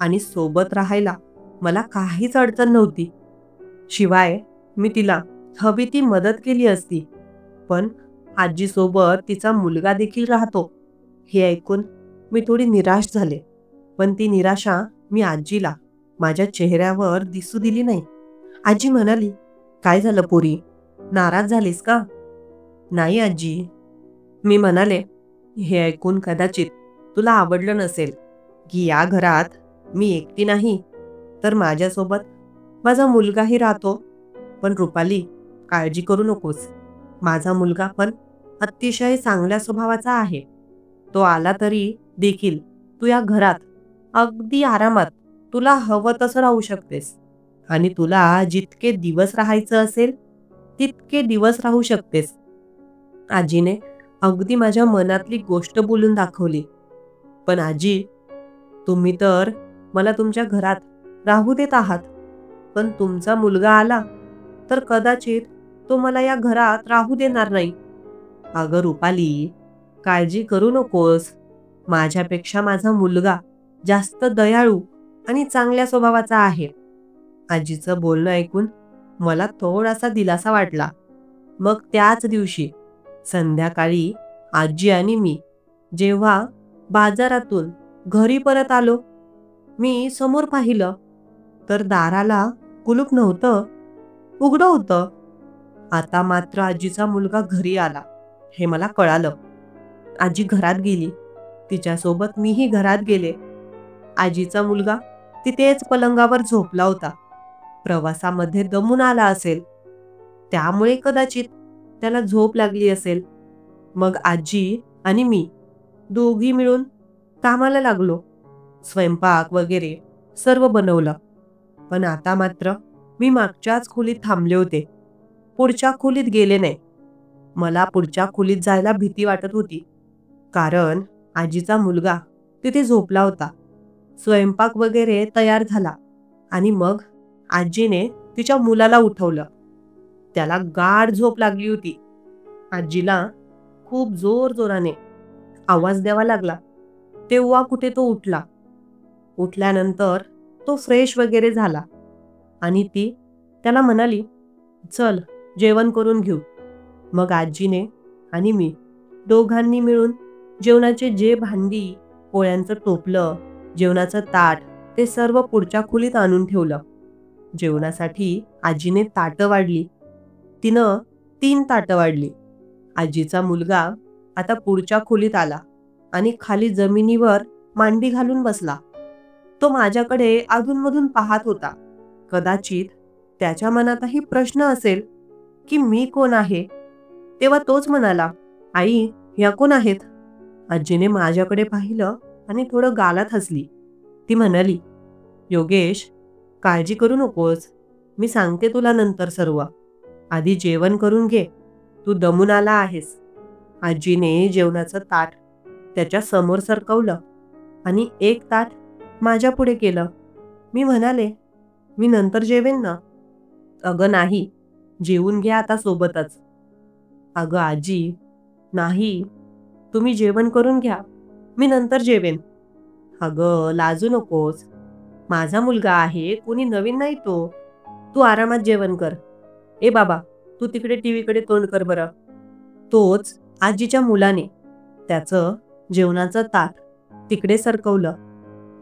आणि सोबत राहायला मला काहीच अडचण नव्हती. शिवाय मी तिला हवी ती मदत केली असती. पण आजीसोबत तिचा मुलगा देखील राहतो हे ऐकून मी थोडी निराश झाले. पण ती निराशा मी आजीला माझ्या चेहऱ्यावर दिसू दिली नाही. आजी म्हणाली, "काय झालं पोरी? नाराज झालीस का?" "नाही आजी." मी म्हणाले, "हे ऐकून कदाचित तुला आवडलं नसेल की या घरात मी एकटी नाही, तर माझ्यासोबत माझा मुलगाही राहतो. पण रुपाली, काळजी करू नकोस. माझा मुलगा पण अतिशय चांगल्या स्वभावाचा आहे. तो आला तरी देखील तू या घरात अगदी आरामात तुला हवं तसं राहू शकतेस आणि तुला जितके दिवस राहायचं असेल तितके दिवस राहू शकतेस." आजीने अगदी माझ्या मनातली गोष्ट बोलून दाखवली. "पण आजी, तुम्ही तर मला तुमच्या घरात राहू देत आहात. पण तुमचा मुलगा आला तर कदाचित तो मला या घरात राहू देणार नाही." "अगं रुपाली, काळजी करू नकोस. माझ्यापेक्षा माझा मुलगा जास्त दयाळू आणि चांगल्या स्वभावाचा आहे." आजीचं बोलणं ऐकून मला थोडासा दिलासा वाटला. मग त्याच दिवशी संध्याकाळी आजी आणि मी जेव्हा बाजारातून घरी परत आलो, मी समोर पाहिलं तर दाराला कुलूप नव्हतं, उघडं होतं. आता मात्र आजीचा मुलगा घरी आला हे मला कळालं. आजी घरात गेली. तिच्यासोबत मीही घरात गेले. आजीचा मुलगा तिथेच पलंगावर झोपला होता. प्रवासामध्ये दमून आला असेल, त्यामुळे कदाचित त्याला झोप लागली असेल. मग आजी आणि मी दोघी मिळून कामाला लागलो. स्वयंपाक वगैरे सर्व बनवलं. पण आता मात्र मी मागच्याच खोलीत थांबले होते. पुढच्या खोलीत गेले नाही. मला पुढच्या खोलीत जायला भीती वाटत होती. कारण आजीचा मुलगा तिथे झोपला होता. स्वयंपाक वगैरे तयार झाला आणि मग आजीने तिच्या मुलाला उठवलं. त्याला गाढ झोप लागली होती. आजीला खूप जोराने आवाज द्यावा लागला. तेव्हा कुठे तो उठला. उठल्यानंतर तो फ्रेश वगैरे झाला आणि ती त्याला म्हणाली, "चल जेवण करून घेऊ." मग आजीने आणि मी दोघांनी मिळून जेवणाचे जे भांडी, पोळ्यांचं टोपलं, जेवणाचं ताट ते सर्व पुढच्या खोलीत आणून ठेवलं. जेवणासाठी आजीने ताटं वाढली. तिनं 3 ताटं वाढली. आजीचा मुलगा आता पुढच्या खोलीत आला आणि खाली जमिनीवर मांडी घालून बसला. तो माझ्याकडे अधूनमधून पाहत होता. कदाचित त्याच्या मनातही प्रश्न असेल की मी कोण आहे. तेव्हा तोच म्हणाला, "आई, ह्या कोण आहेत?" आजीने माझ्याकडे पाहिलं आणि थोडं गालात हसली. ती म्हणाली, "योगेश, काळजी करू नकोस. मी सांगते तुला नंतर सर्व. आधी जेवण करून घे. तू दमून आला आहेस." आजीने जेवणाचं ताट त्याच्या समोर सरकवलं आणि एक ताट माझ्या पुढे केलं. मी म्हणाले, "मी नंतर जेवेन ना." "अगं नाही, जेवून घ्या आता सोबतच." "अगं आजी, नाही, तुम्ही जेवण करून घ्या. मी नंतर जेवेन." "अगं लाजू नकोस. माझा मुलगा आहे, कोणी नवीन नाही तो. तू आरामात जेवण कर. ए बाबा, तू तिकडे टीव्हीकडे तोंड कर बरं." तोच आजीच्या मुलाने त्याचं जेवणाचं ताट तिकडे सरकवलं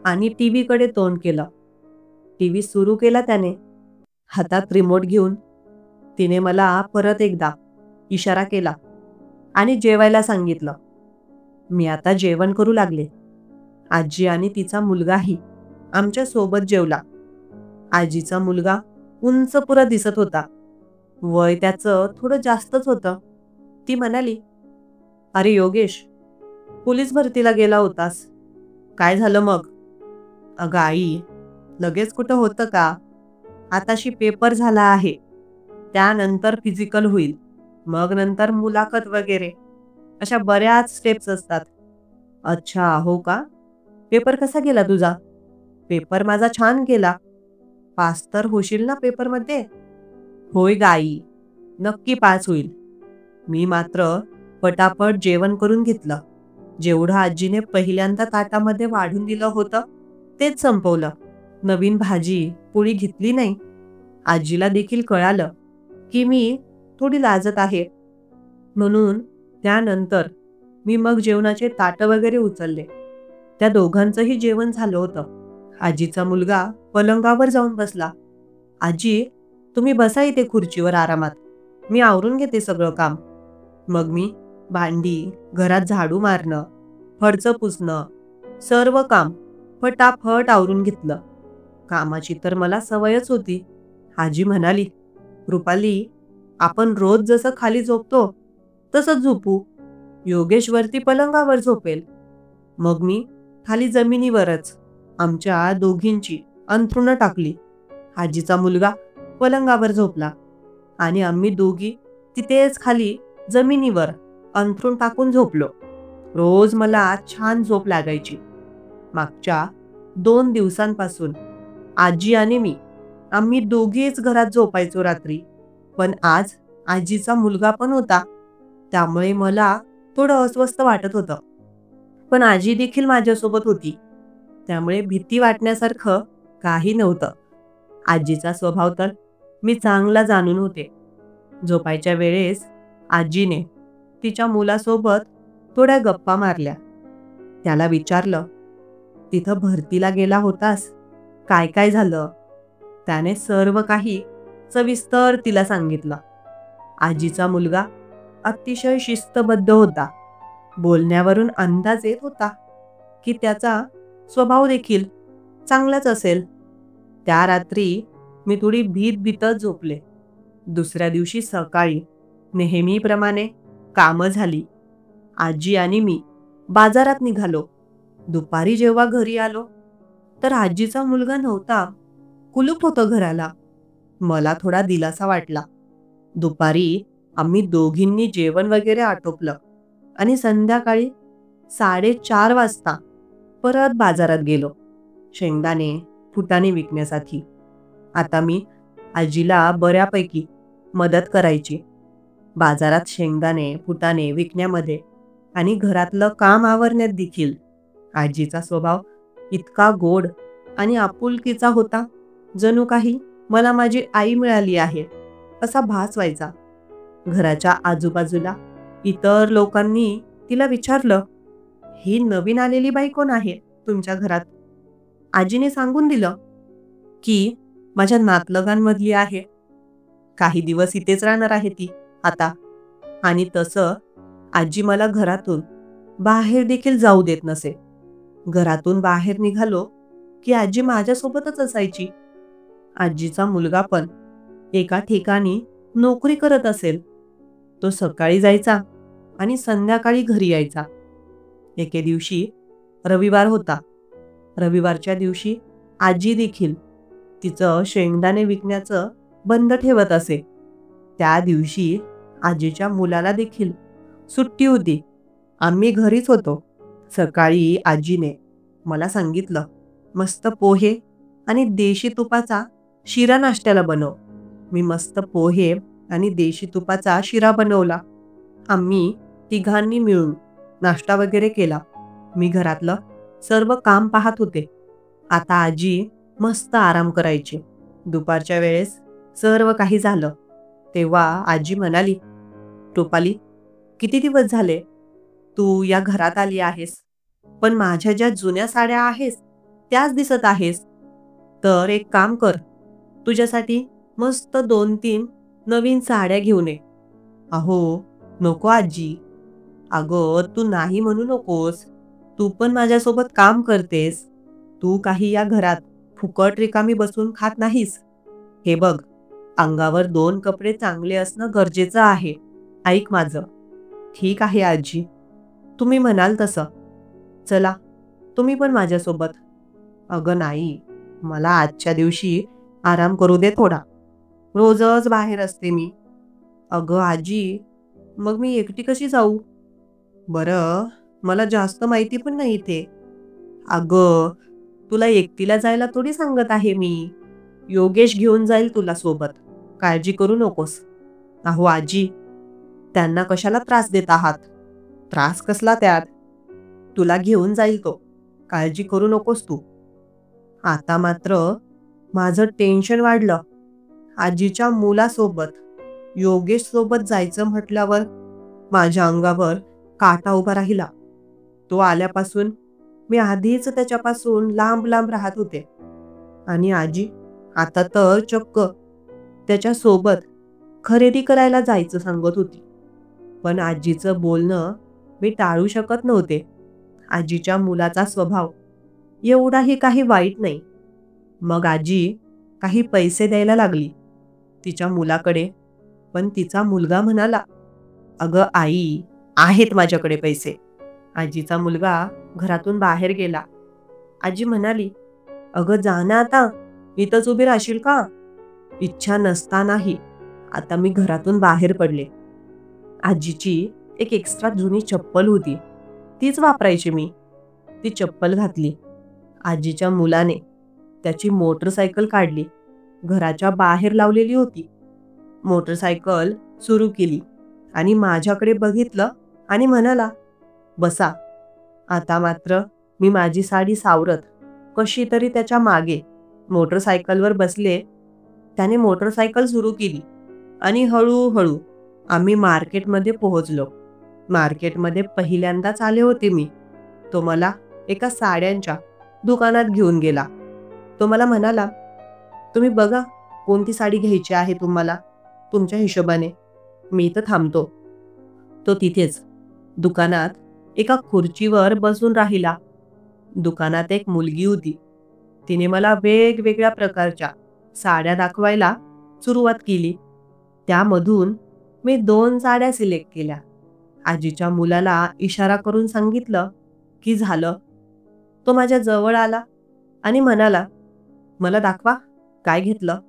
आणि टीव्हीकडे तोंड केलं. टीव्ही सुरू केला त्याने. हातात रिमोट घेऊन तिने मला परत एकदा इशारा केला आणि जेवायला सांगितलं. मी आता जेवण करू लागले. आजी आणि तिचा मुलगाही आमच्या सोबत जेवला. आजीचा मुलगा उंच पुरा दिसत होता. वय त्याचं थोडं जास्तच होतं. ती म्हणाली, "अरे योगेश, पोलीस भरतीला गेला होतास. काय झालं मग?" "अगं आई, लगेच कुठं होतं का? आताशी पेपर झाला आहे. त्यानंतर फिजिकल होईल. मग नंतर मुलाखत वगैरे. अशा बऱ्याच स्टेप्स असतात. अच्छा, हो का? पेपर कसा गेला तुझा? पेपर माझा छान गेला. पास तर होशील ना पेपरमध्ये? होय गाई, नक्की पास होईल. मी मात्र पटापट जेवण करून घेतलं. जेवढं आजीने पहिल्यांदा ताटामध्ये वाढून दिलं होतं, तेच संपवलं. नवीन भाजी, पोळी घेतली नाही. आजीला देखील कळालं, की मी थोडी लाजत आहे. म्हणून त्यानंतर मी मग जेवणाचे ताटं वगैरे उचलले. त्या दोघांचंही जेवण झालं होतं. आजीचा मुलगा पलंगावर जाऊन बसला. आजी, तुम्ही बसा इथे खुर्चीवर आरामात. मी आवरून घेते सगळं काम. मग मी भांडी, घरात झाडू मारणं, फरचं पुसणं, सर्व काम फटाफट आवरून घेतलं. कामाची तर मला सवयच होती. आजी म्हणाली, "रुपाली, आपण रोज जसं खाली झोपतो तसंच झोपू. योगेश वरती पलंगावर झोपेल. मग मी खाली जमिनीवरच आमच्या दोघींची अंथरुणं टाकली. आजीचा मुलगा पलंगावर झोपला आणि आम्ही दोघी तिथेच खाली जमिनीवर अंथरूण टाकून झोपलो. रोज मला छान झोप लागायची. मागच्या 2 दिवसांपासून आजी आणि मी आम्ही दोघीच घरात झोपायचो रात्री. पण आज आजीचा मुलगा पण होता. त्यामुळे मला थोडं अस्वस्थ वाटत होतं. पण आजी देखील माझ्यासोबत होती. त्यामुळे भीती वाटण्यासारखं काही नव्हतं. आजीचा स्वभाव तर मी चांगला जाणून होते. झोपायच्या वेळेस आजीने तिच्या मुलासोबत थोड्या गप्पा मारल्या. त्याला विचारलं, "तिथं भरतीला गेला होतास? काय काय झालं?" त्याने सर्व काही सविस्तर तिला सांगितलं. आजीचा मुलगा अतिशय शिस्तबद्ध होता. बोलण्यावरून अंदाज येत होता की त्याचा स्वभाव देखील चांगलाच असेल. त्या रात्री मी थोडी भीतभीतच झोपले. दुसऱ्या दिवशी सकाळी नेहमीप्रमाणे कामं झाली. आजी आणि मी बाजारात निघालो. दुपारी जेव्हा घरी आलो तर आजीचा मुलगा नव्हता. कुलूप होतं घराला. मला थोडा दिलासा वाटला. दुपारी आम्ही दोघींनी जेवण वगैरे आटोपलं आणि संध्याकाळी 4:30 वाजता परत बाजारात गेलो. शेंगदाणे, फुटाणे विकण्यासाठी. आता मी आजीला बऱ्यापैकी मदत करायची. बाजारात शेंगदाणे, फुटाणे विकण्यामध्ये आणि घरातलं काम आवरण्यात देखील आजीचा स्वभाव इतका गोड आणि आपुलकीचा होता, जणू काही मला माझी आई मिळाली आहे असा भास व्हायचा. घराच्या आजूबाजूला इतर लोकांनी तिला विचारलं, "ही नवीन आलेली बाई कोण आहे तुमच्या घरात?" आजीने सांगून दिलं की माझ्या नातलगांमधली आहे. काही दिवस इथेच राहणार आहे ती आता. आणि तसं आजी मला घरातून बाहेर देखील जाऊ देत नसे. घरातून बाहेर निघालो की आजी माझ्यासोबतच असायची. आजीचा मुलगा पण एका ठिकाणी नोकरी करत असेल. तो सकाळी जायचा आणि संध्याकाळी घरी यायचा. एके दिवशी रविवार होता. रविवारच्या दिवशी आजी देखील तिचं शेंगदाणे विकण्याचं बंद ठेवत असे. त्या दिवशी आजीच्या मुलाला देखील सुट्टी होती. आम्ही घरीच होतो. सकाळी आजीने मला सांगितलं, "मस्त पोहे आणि देशी तुपाचा शिरा नाश्त्याला बनव." मी मस्त पोहे आणि देशी तुपाचा शिरा बनवला. आम्ही तिघांनी मिळून नाश्ता वगैरे केला. मी घरातलं सर्व काम पाहत होते. आता आजी मस्त आराम करायची. दुपारच्या वेळेस सर्व काही झालं. तेव्हा आजी म्हणाली, "रुपाली, किती दिवस झाले तू या घरात आली आहेस, पण माझ्या ज्या जुन्या साड्या आहेस त्याच दिसत आहेस. तर एक काम कर, तुझ्यासाठी मस्त 2-3 नवीन साड्या घेऊन ये." "अहो, नको आजी." "अगं, तू नाही म्हणू नकोस. तू पण माझ्यासोबत काम करतेस. तू काही या घरात फुकट रिकामी बसून खात नाहीस. हे बघ, अंगावर 2 कपडे चांगले असणं गरजेचं आहे. ऐक माझं." "ठीक आहे आजी, तुम्ही म्हणाल तसं. चला, तुम्ही पण माझ्यासोबत." "अगं नाही, मला आजच्या दिवशी आराम करू दे थोडा. रोजच बाहेर असते मी." "अगं आजी, मग मी एकटी कशी जाऊ?" "बरं, मला जास्त माहिती पण नाही इथे. अगं, तुला एकटीला जायला थोडी सांगत आहे मी. योगेश घेऊन जाईल तुला सोबत. काळजी करू नकोस. अहो आजी, त्यांना कशाला त्रास देत आहात? त्रास कसला त्यात? तुला घेऊन जाईल तो. काळजी करू नकोस तू. आता मात्र माझं टेन्शन वाढलं. आजीच्या मुलासोबत, योगेश सोबत जायचं म्हटल्यावर माझ्या अंगावर काटा उभा राहिला. तो आल्यापासून मी आधीच त्याच्यापासून लांब लांब राहत होते. आणि आजी आता तर चक्क त्याच्यासोबत खरेदी करायला जायचं सांगत होती. पण आजीचं बोलणं मी टाळू शकत नव्हते. आजीच्या मुलाचा स्वभाव एवढाही काही वाईट नाही. मग आजी काही पैसे द्यायला लागली तिच्या मुलाकडे. पण तिचा मुलगा म्हणाला, अगं आई, आहेत माझ्याकडे पैसे. आजीचा मुलगा घरातून बाहेर गेला. आजी म्हणाली, अगं जा ना आता, इथंच उभी राहशील का? इच्छा नसतानाही आता मी घरातून बाहेर पडले. आजीची एक एक्स्ट्रा जुनी चप्पल होती, तीच वापरायची मी. ती चप्पल घातली. आजीच्या मुलाने त्याची मोटरसायकल काढली. घराच्या बाहेर लावलेली होती. मोटरसायकल सुरू केली आणि माझ्याकडे बघितलं आणि म्हणाला, बसा. आता मात्र मी माझी साडी सावरत कशी तरी त्याच्या मागे मोटरसायकलवर बसले. त्याने मोटरसायकल सुरू केली आणि हळूहळू आम्ही मार्केटमध्ये पोहोचलो. मार्केटमध्ये पहिल्यांदाच आले होते मी. तो मला एका साड्यांच्या दुकानात घेऊन गेला. तो मला म्हणाला, तुम्ही बघा कोणती साडी घ्यायची आहे तुम्हाला, तुमच्या हिशोबाने. मी इथं थांबतो. तो तिथेच दुकानात एका खुर्चीवर बसून राहिला. दुकानात एक मुलगी होती. तिने मला वेगवेगळ्या प्रकारच्या साड्या दाखवायला सुरुवात केली. त्यामधून मी 2 साड्या सिलेक्ट केल्या. आजीच्या मुलाला इशारा करून सांगितलं की झालं. तो माझ्या जवळ आला आणि म्हणाला, मला दाखवा काय घेतलं.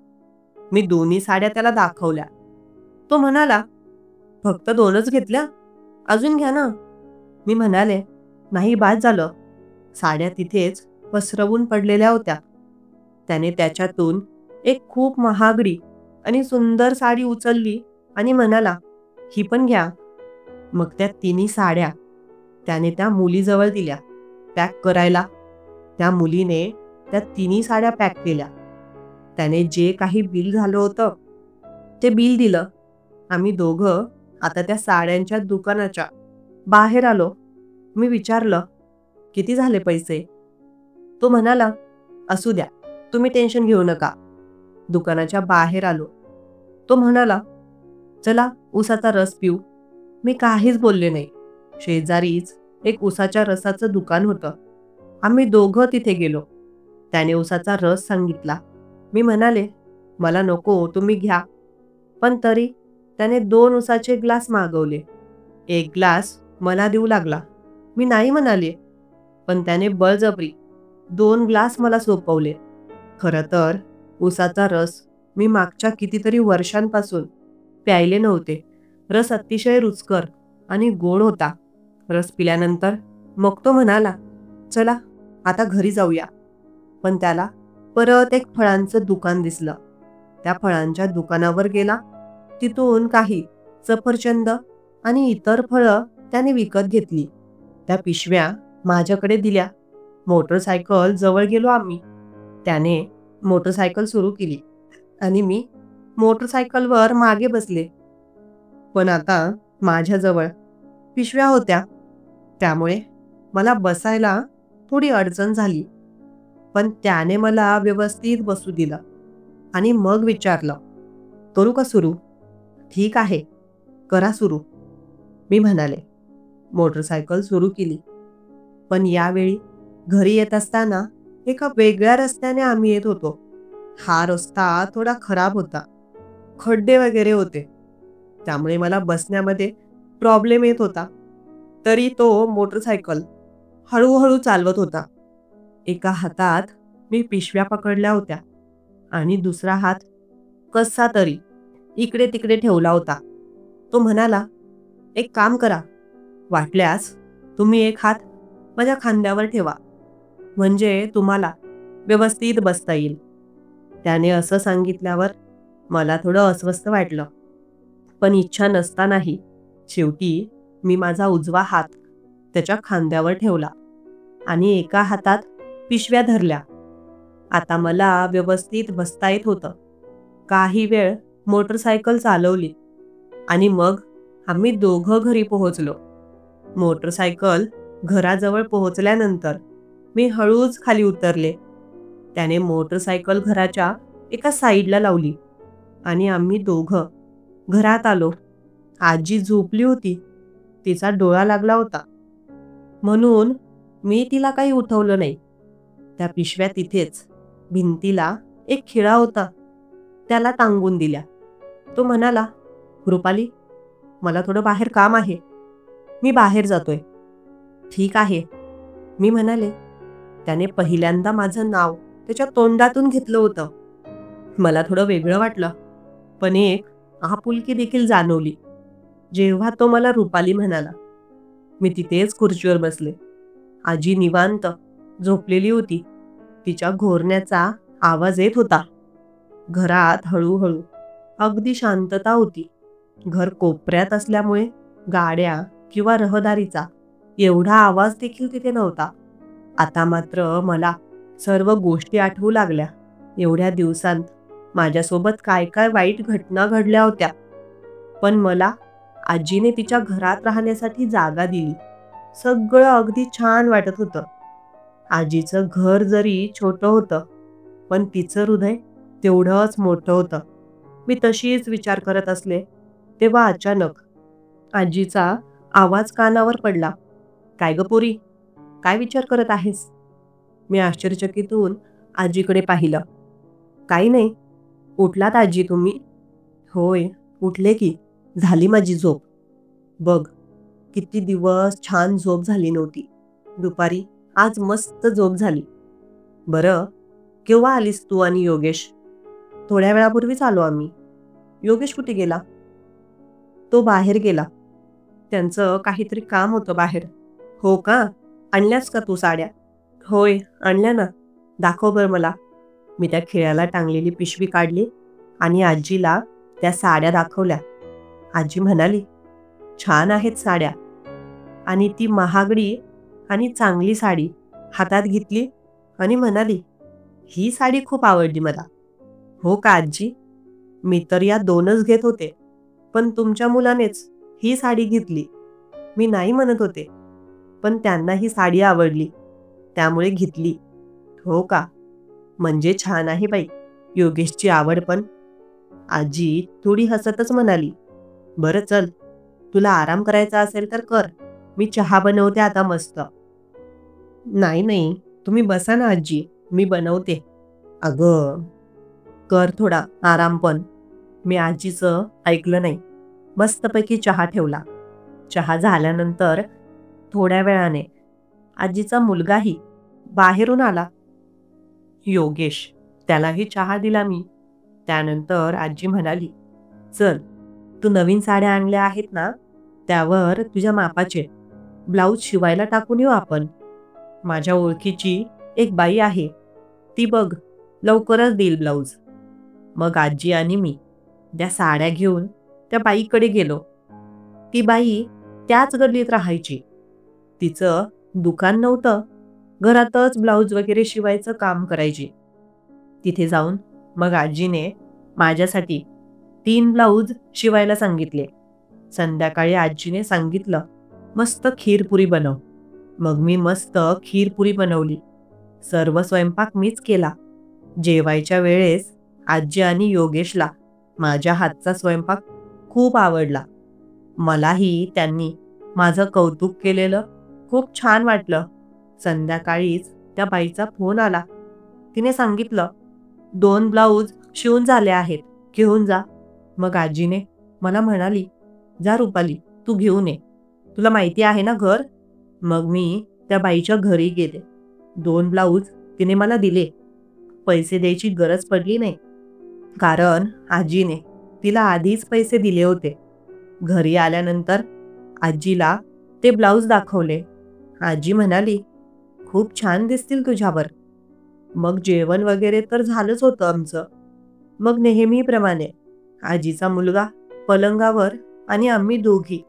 मी दोन्ही साड्या त्याला दाखवल्या. तो म्हणाला, फक्त 2च घेतल्या, अजून घ्या ना. मी म्हणाले, नाही बाद झालं. साड्या तिथेच पसरवून पडलेल्या होत्या. त्याने त्याच्यातून एक खूप महागडी आणि सुंदर साडी उचलली आणि म्हणाला, ही पण घ्या. मग त्या तिन्ही साड्या त्याने त्या मुलीजवळ दिल्या पॅक करायला. त्या मुलीने त्या तिन्ही साड्या पॅक केल्या. त्याने जे काही बिल झालं होतं ते बिल दिलं. आम्ही दोघं आता त्या साड्यांच्या दुकानाच्या बाहेर आलो. मी विचारलं, किती झाले पैसे? तो म्हणाला, असू द्या, तुम्ही टेन्शन घेऊ नका. दुकानाच्या बाहेर आलो. तो म्हणाला, चला उसाचा रस पिऊ. मी काहीच बोलले नाही. शेजारीच एक उसाच्या रसाचं दुकान होतं. आम्ही दोघं तिथे गेलो. त्याने उसाचा रस सांगितला. मी म्हणाले, मला नको, तुम्ही घ्या. पण तरी त्याने 2 उसाचे ग्लास मागवले. एक ग्लास मला देऊ लागला. मी नाही म्हणाले. पण त्याने बळजबरी 2 ग्लास मला सोपवले. खरं तर उसाचा रस मी मागच्या कितीतरी वर्षांपासून प्यायले नव्हते. रस अतिशय रुचकर आणि गोड होता. रस पिल्यानंतर मग तो म्हणाला, चला आता घरी जाऊया. पण त्याला परत एक फळांचं दुकान दिसलं. त्या फळांच्या दुकानावर गेला. तिथून काही सफरचंद आणि इतर फळं त्याने विकत घेतली. त्या पिशव्या माझ्याकडे दिल्या. मोटरसायकल जवळ गेलो आम्ही. त्याने मोटरसायकल सुरू केली आणि मी मोटरसायकलवर मागे बसले. पण आता माझ्याजवळ पिशव्या होत्या. त्यामुळे मला बसायला थोडी अडचण झाली. पण त्याने मला व्यवस्थित बसू दिलं आणि मग विचारलं, करू का सुरू? ठीक आहे, करा सुरू, मी म्हणाले. मोटरसायकल सुरू केली. पण यावेळी घरी येत असताना एका वेगळ्या रस्त्याने आम्ही येत होतो. हा रस्ता थोडा खराब होता. खड्डे वगैरे होते. त्यामुळे मला बसण्यामध्ये प्रॉब्लेम येत होता. तरी तो मोटरसायकल हळूहळू चालवत होता. एका हातात मी पिशव्या पकडल्या होत्या आणि दुसरा हात कसा तरी इकडे तिकडे ठेवला होता. तो म्हणाला, एक काम करा, वाटल्यास तुम्ही एक हात माझ्या खांद्यावर ठेवा, म्हणजे तुम्हाला व्यवस्थित बसता येईल. त्याने असं सांगितल्यावर मला थोडं अस्वस्थ वाटलं. पण इच्छा नसतानाही शेवटी मी माझा उजवा हात त्याच्या खांद्यावर ठेवला आणि एका हातात पिशव्या धरल्या. आता मला व्यवस्थित बसता येत होतं. काही वेळ मोटरसायकल चालवली आणि मग आम्ही दोघं घरी पोहोचलो. मोटरसायकल घराजवळ पोहोचल्यानंतर मी हळूच खाली उतरले. त्याने मोटरसायकल घराच्या एका साईडला लावली आणि आम्ही दोघं घरात आलो. आजी झोपली होती. तिचा डोळा लागला होता, म्हणून मी तिला काही उठवलं नाही. त्या पिशव्या तिथेच भिंतीला एक खिळा होता, त्याला टांगून दिल्या. तो म्हणाला, "रुपाली, मला थोडं बाहेर काम आहे. मी बाहेर जातोय." "ठीक आहे," मी म्हणाले. त्याने पहिल्यांदा माझं नाव त्याच्या तोंडातून घेतलं होतं. मला थोडं वेगळं वाटलं, पण एक आपुलकी देखील जाणवली जेव्हा तो मला रुपाली म्हणाला. मी तिथेच खुर्चीवर बसले. आजी निवांत झोपलेली होती. तिच्या घोरण्याचा आवाज येत होता. घरात हळूहळू अगदी शांतता होती. घर कोपऱ्यात असल्यामुळे गाड्या किंवा रहदारीचा एवढा आवाज देखील तिथे नव्हता. आता मात्र मला सर्व गोष्टी आठवू लागल्या. एवढ्या दिवसांत माझ्यासोबत काय काय वाईट घटना घडल्या होत्या, पण मला आजीने तिच्या घरात राहण्यासाठी जागा दिली. सगळं अगदी छान वाटत होतं. आजीचं घर जरी छोटं होतं, पण तिचं हृदय तेवढंच मोठं होतं. मी तशीच विचार करत असले तेव्हा अचानक आजीचा आवाज कानावर पडला. "काय ग पोरी, काय विचार करत आहेस?" मी आश्चर्यचकित होऊन आजीकडे पाहिलं. "काही नाही. उठलात आजी तुम्ही?" "होय, उठले की. झाली माझी झोप. बघ, किती दिवस छान झोप झाली नव्हती. दुपारी आज मस्त झोप झाली." "बरं, केव्हा आलीस तू आणि योगेश?" "थोड्या वेळापूर्वीच आलो आम्ही." "योगेश कुठे गेला?" "तो बाहेर गेला. त्यांचं काहीतरी काम होतं बाहेर." "हो का? आणल्यास का तू साड्या?" "होय, आणल्या ना. दाखव बरं मला." मी त्या खिळ्याला टांगलेली पिशवी काढली आणि आजीला त्या साड्या दाखवल्या. आजी म्हणाली, "छान आहेत साड्या." आणि ती महागडी आणि चांगली साडी हातात घेतली आणि म्हणाली, "ही साडी खूप आवडली मला." "हो का आजी? मी तर या 2च घेत होते, पण तुमच्या मुलानेच ही साडी घेतली." मी नाही म्हणत होते, पण त्यांना ही साडी आवडली, त्यामुळे घेतली. "हो का? म्हणजे छान आहे बाई, योगेशची आवड पण." आजी थोडी हसतच म्हणाली, "बरं चल, तुला आराम करायचा असेल तर कर. मी चहा बनवते आता मस्त." "नाही नाही, तुम्ही बसा ना आजी, मी बनवते." "अगं, कर थोडा आराम पण." मी आजीचं ऐकलं नाही. मस्तपैकी चहा ठेवला. चहा झाल्यानंतर थोड्या वेळाने आजीचा मुलगाही बाहेरून आला, योगेश. त्यालाही चहा दिला मी. त्यानंतर आजी म्हणाली, "चल, तू नवीन साड्या आणल्या आहेत ना, त्यावर तुझ्या मापाचे ब्लाऊज शिवायला टाकून येऊ आपण. माझ्या ओळखीची एक बाई आहे, ती बघ लवकरच देईल ब्लाऊज." मग आजी आणि मी त्या साड्या घेऊन त्या बाईकडे गेलो. ती बाई त्याच गल्लीत राहायची. तिचं दुकान नव्हतं, घरातच ब्लाऊज वगैरे शिवायचं काम करायची. तिथे जाऊन मग आजीने माझ्यासाठी 3 ब्लाऊज शिवायला सांगितले. संध्याकाळी आजीने सांगितलं, "मस्त खीरपुरी बनव." मग मी मस्त खीरपुरी बनवली. सर्व स्वयंपाक मीच केला. जेवायच्या वेळेस आजी आणि योगेशला माझ्या हातचा स्वयंपाक खूप आवडला. मलाही त्यांनी माझं कौतुक केलेलं खूप छान वाटलं. संध्याकाळीच त्या बाईचा फोन आला. तिने सांगितलं, "2 ब्लाऊज शिवून झाले आहेत, घेऊन जा." मग आजीने मला म्हणाली, "जा रुपाली, तू घेऊन ये. तुला माहिती आहे ना घर?" मग मी त्या बाईच्या घरी गेले. 2 ब्लाऊज तिने मला दिले. पैसे द्यायची गरज पडली नाही, कारण आजीने तिला आधीच पैसे दिले होते. घरी आल्यानंतर आजीला ते ब्लाऊज दाखवले. आजी म्हणाली, खूप छान दिसतील तुझ्यावर. मग जेवण वगैरे तर झालंच होतं आमचं. मग नेहमीप्रमाणे आजीचा मुलगा पलंगावर आणि आम्ही दोघी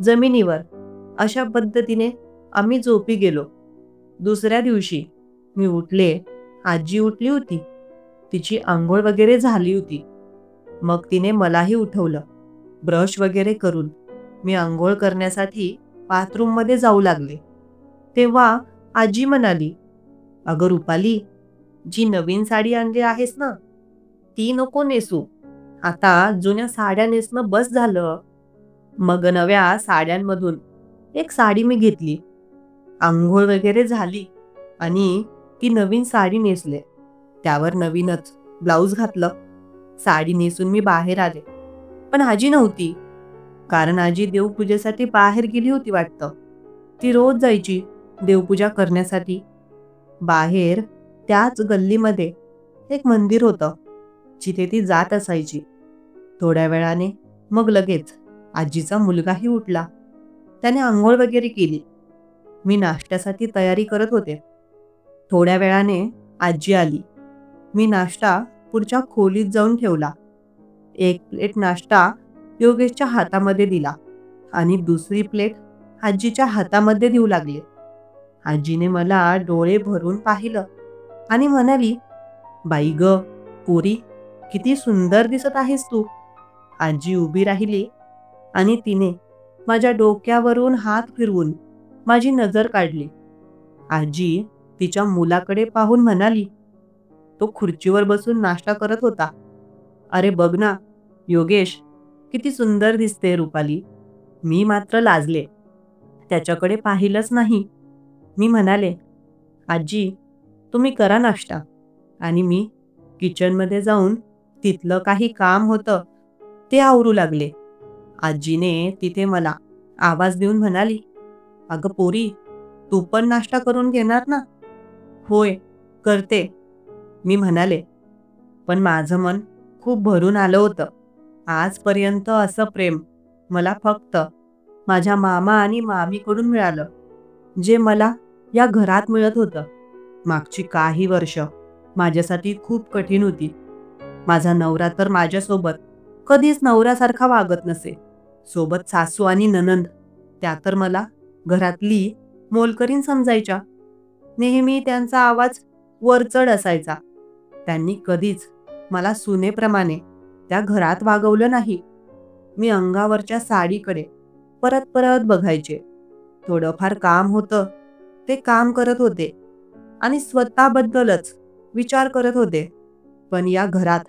जमिनीवर, अशा पद्धतीने आम्ही झोपी गेलो. दुसऱ्या दिवशी मी उठले, आजी उठली होती. तिची अंघोळ वगैरे झाली होती. मग तिने मलाही उठवलं. ब्रश वगैरे करून मी अंघोळ करण्यासाठी बाथरूममध्ये जाऊ लागले. तेव्हा आजी म्हणाली, "अगं रुपाली, जी नवीन साडी आणली आहेस ना, ती नको नेसू. आता जुन्या साड्या नेसणं बस झालं." मग नव्या साड्यांमधून एक साडी मी घेतली. अंघोळ वगैरे झाली आणि ती नवीन साडी नेसले. त्यावर नवीनच ब्लाऊज घातलं. साडी नेसून मी बाहेर आले. पण आजी नव्हती. कारण आजी देवपूजेसाठी बाहेर गेली होती वाटतं. ती रोज जायची देवपूजा करण्यासाठी. बाहेर त्याच गल्लीमध्ये एक मंदिर होतं, जिथे ती जात असायची. थोड्या वेळाने मग लगेच आजीचा मुलगाही उठला. त्याने अंघोळ वगैरे केली. मी नाश्त्यासाठी तयारी करत होते. थोड्या वेळाने आजी आली. मी नाश्ता पुढच्या खोलीत जाऊन ठेवला. एक प्लेट नाश्ता योगेशच्या हातामध्ये दिला आणि दुसरी प्लेट आजीच्या हातामध्ये देऊ लागले. आजीने मला डोळे भरून पाहिलं आणि म्हणाली, "बाई ग, पोरी, किती सुंदर दिसत आहेस तू." आजी उभी राहिली आणि तिने माझ्या डोक्यावरून हात फिरवून माझी नजर काढली. आजी तिच्या मुलाकडे पाहून म्हणाली, "तो खुर्चीवर बसून नाश्ता करत होता. अरे बघ ना, योगेश, किती सुंदर दिसते रुपाली." मी मात्र लाजले. त्याच्याकडे पाहिलंच नाही. मी म्हणाले, "आजी, तुम्ही करा नाश्ता." आणि मी किचनमध्ये जाऊन तिथलं काही काम होतं ते आवरू लागले. आजीने तिथे मला आवाज देऊन म्हणाली, "अगं पोरी, तू पण नाश्ता करून घेणार ना?" "होय, करते," मी म्हणाले. पण माझं मन खूप भरून आलं होतं. आजपर्यंत असं प्रेम मला फक्त माझ्या मामा आणि मामीकडून मिळालं, जे मला या घरात मिळत होतं. मागची काही वर्ष माझ्यासाठी खूप कठीण होती. माझा नवरा तर माझ्यासोबत कधीच नवऱ्यासारखा वागत नसे. सोबत सासू आणि नणंद, त्या तर मला घरातली मोलकरीण समजायच्या. नेहमी त्यांचा आवाज वरचढ असायचा. त्यांनी कधीच मला सुनेप्रमाणे त्या घरात वागवलं नाही. मी अंगावरच्या साडीकडे परत परत बघायचे. थोडंफार काम होतं ते काम करत होते आणि स्वतःबद्दलच विचार करत होते. पण या घरात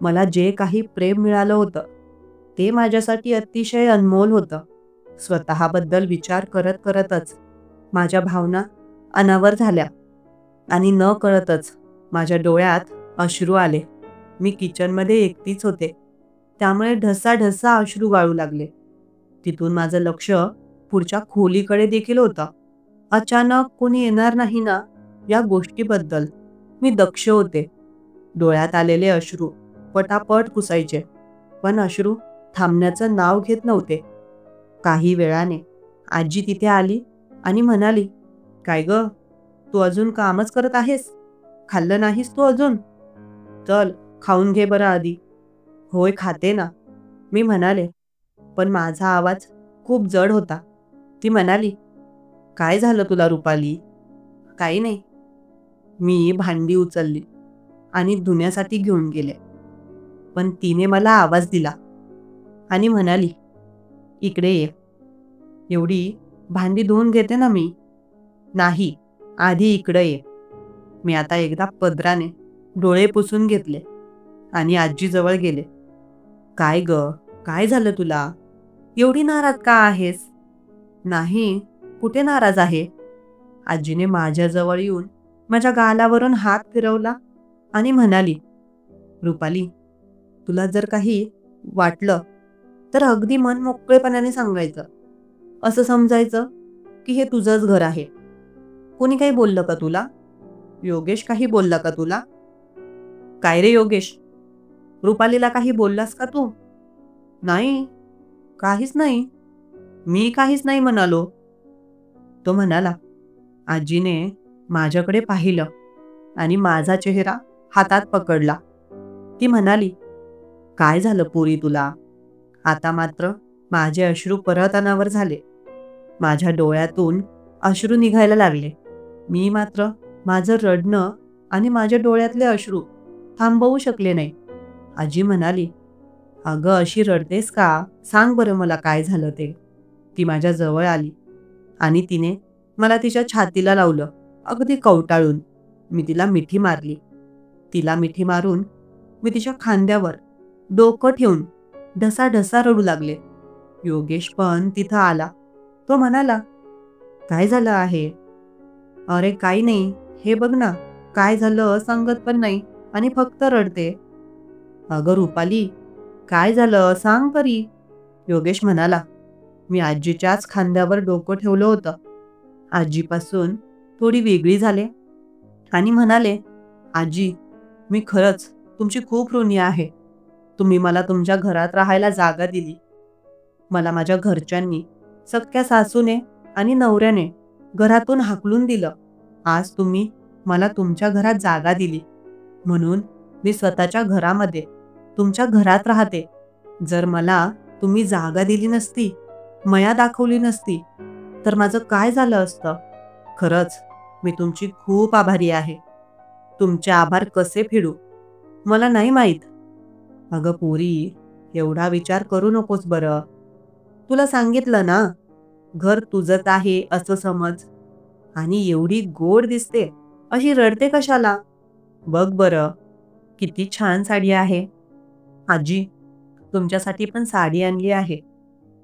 मला जे काही प्रेम मिळालं होतं, ते माझ्यासाठी अतिशय अनमोल होतं. स्वतःबद्दल विचार करत करतच माझ्या भावना अनावर झाल्या आणि नकळतच माझ्या डोळ्यात अश्रू आले. मी किचनमध्ये एकटीच होते, त्यामुळे ढसाढसा अश्रू गाळू लागले. तिथून माझं लक्ष पुढच्या खोलीकडे देखील होतं. अचानक कोणी येणार नाही ना, या गोष्टीबद्दल मी दक्ष होते. डोळ्यात आलेले अश्रू पटापट पुसायचे, पण अश्रू थांबण्याचं नाव घेत नव्हते. काही वेळाने आजी तिथे आली आणि म्हणाली, "काय ग, तू अजून कामच करत आहेस? खाल्लं नाहीस तू अजून? चल, खाऊन घे बरं आधी." "होय, खाते ना," मी म्हणाले. पण माझा आवाज खूप जड होता. ती म्हणाली, "काय झालं तुला रुपाली?" "काही नाही." मी भांडी उचलली आणि धुण्यासाठी घेऊन गेले. पण तिने मला आवाज दिला आणि म्हणाली, "इकडे ये. एवढी भांडी धुवून घेते ना मी." "नाही, आधी इकडे ये." मी आता एकदा पदराने डोळे पुसून घेतले आणि आजीजवळ गेले. "काय ग, काय झालं तुला? एवढी नाराज का आहेस?" "नाही, कुठे नाराज आहे?" आजीने माझ्याजवळ येऊन माझ्या गालावरून हात फिरवला आणि म्हणाली, "रुपाली, तुला जर काही वाटलं तर अगदी मन मोकळेपणाने सांगायचं. असं समजायचं की हे तुझंच घर आहे. कोणी काही बोललं का तुला? योगेश काही बोलला का तुला?" "काय रे योगेश, रुपालीला काही बोललास का तू?" "नाही, काहीच नाही. मी काहीच नाही म्हणालो." तो म्हणाला. आजीने माझ्याकडे पाहिलं आणि माझा चेहरा हातात पकडला. ती म्हणाली, "काय झालं पोरी तुला?" आता मात्र माझे अश्रू परत अनावर झाले. माझ्या डोळ्यातून अश्रू निघायला लागले. मी मात्र माझं रडणं आणि माझ्या डोळ्यातले अश्रू थांबवू शकले नाही. आजी म्हणाली, "अगं अशी रडतेस का? सांग बरं मला काय झालं ते." ती माझ्या जवळ आली आणि तिने मला तिच्या छातीला लावलं, अगदी कवटाळून. मी तिला मिठी मारली. तिला मिठी मारून मी तिच्या खांद्यावर डोकं ठेवून ढसाढसा रडू लागले. योगेश पण तिथं आला. तो म्हणाला, "काय झालं आहे?" "अरे काही नाही. हे बघ ना, काय झालं सांगत पण नाही आणि फक्त रडते." "अगं रुपाली, काय झालं सांग तरी." योगेश म्हणाला. मी आजीच्याच खांद्यावर डोकं ठेवलं होतं. आजीपासून थोडी वेगळी झाले आणि म्हणाले, "आजी, मी खरंच तुमची खूप ऋणी आहे. तुम्ही मला तुमच्या घरात राहायला जागा दिली. मला माझ्या घरच्यांनी, सख्ख्या सासूने आणि नवऱ्याने घरातून हाकलून दिलं. आज तुम्ही मला तुमच्या घरात जागा दिली. म्हणून मी स्वतःच्या घरामध्ये, तुमच्या घरात राहते. जर मला तुम्ही जागा दिली नसती, माया दाखवली नसती, तर माझं काय झालं असतं? खरंच मी तुमची खूप आभारी आहे. तुमचे आभार कसे फेडू मला नाही माहीत." "अगं पोरी, एवढा विचार करू नकोस बरं. तुला सांगितलं ना, घर तुझंच आहे असं समज. आणि एवढी गोड दिसते, अशी रडते कशाला? बघ बरं, किती छान साडी आहे. आजी, तुमच्यासाठी पण साडी आणली आहे.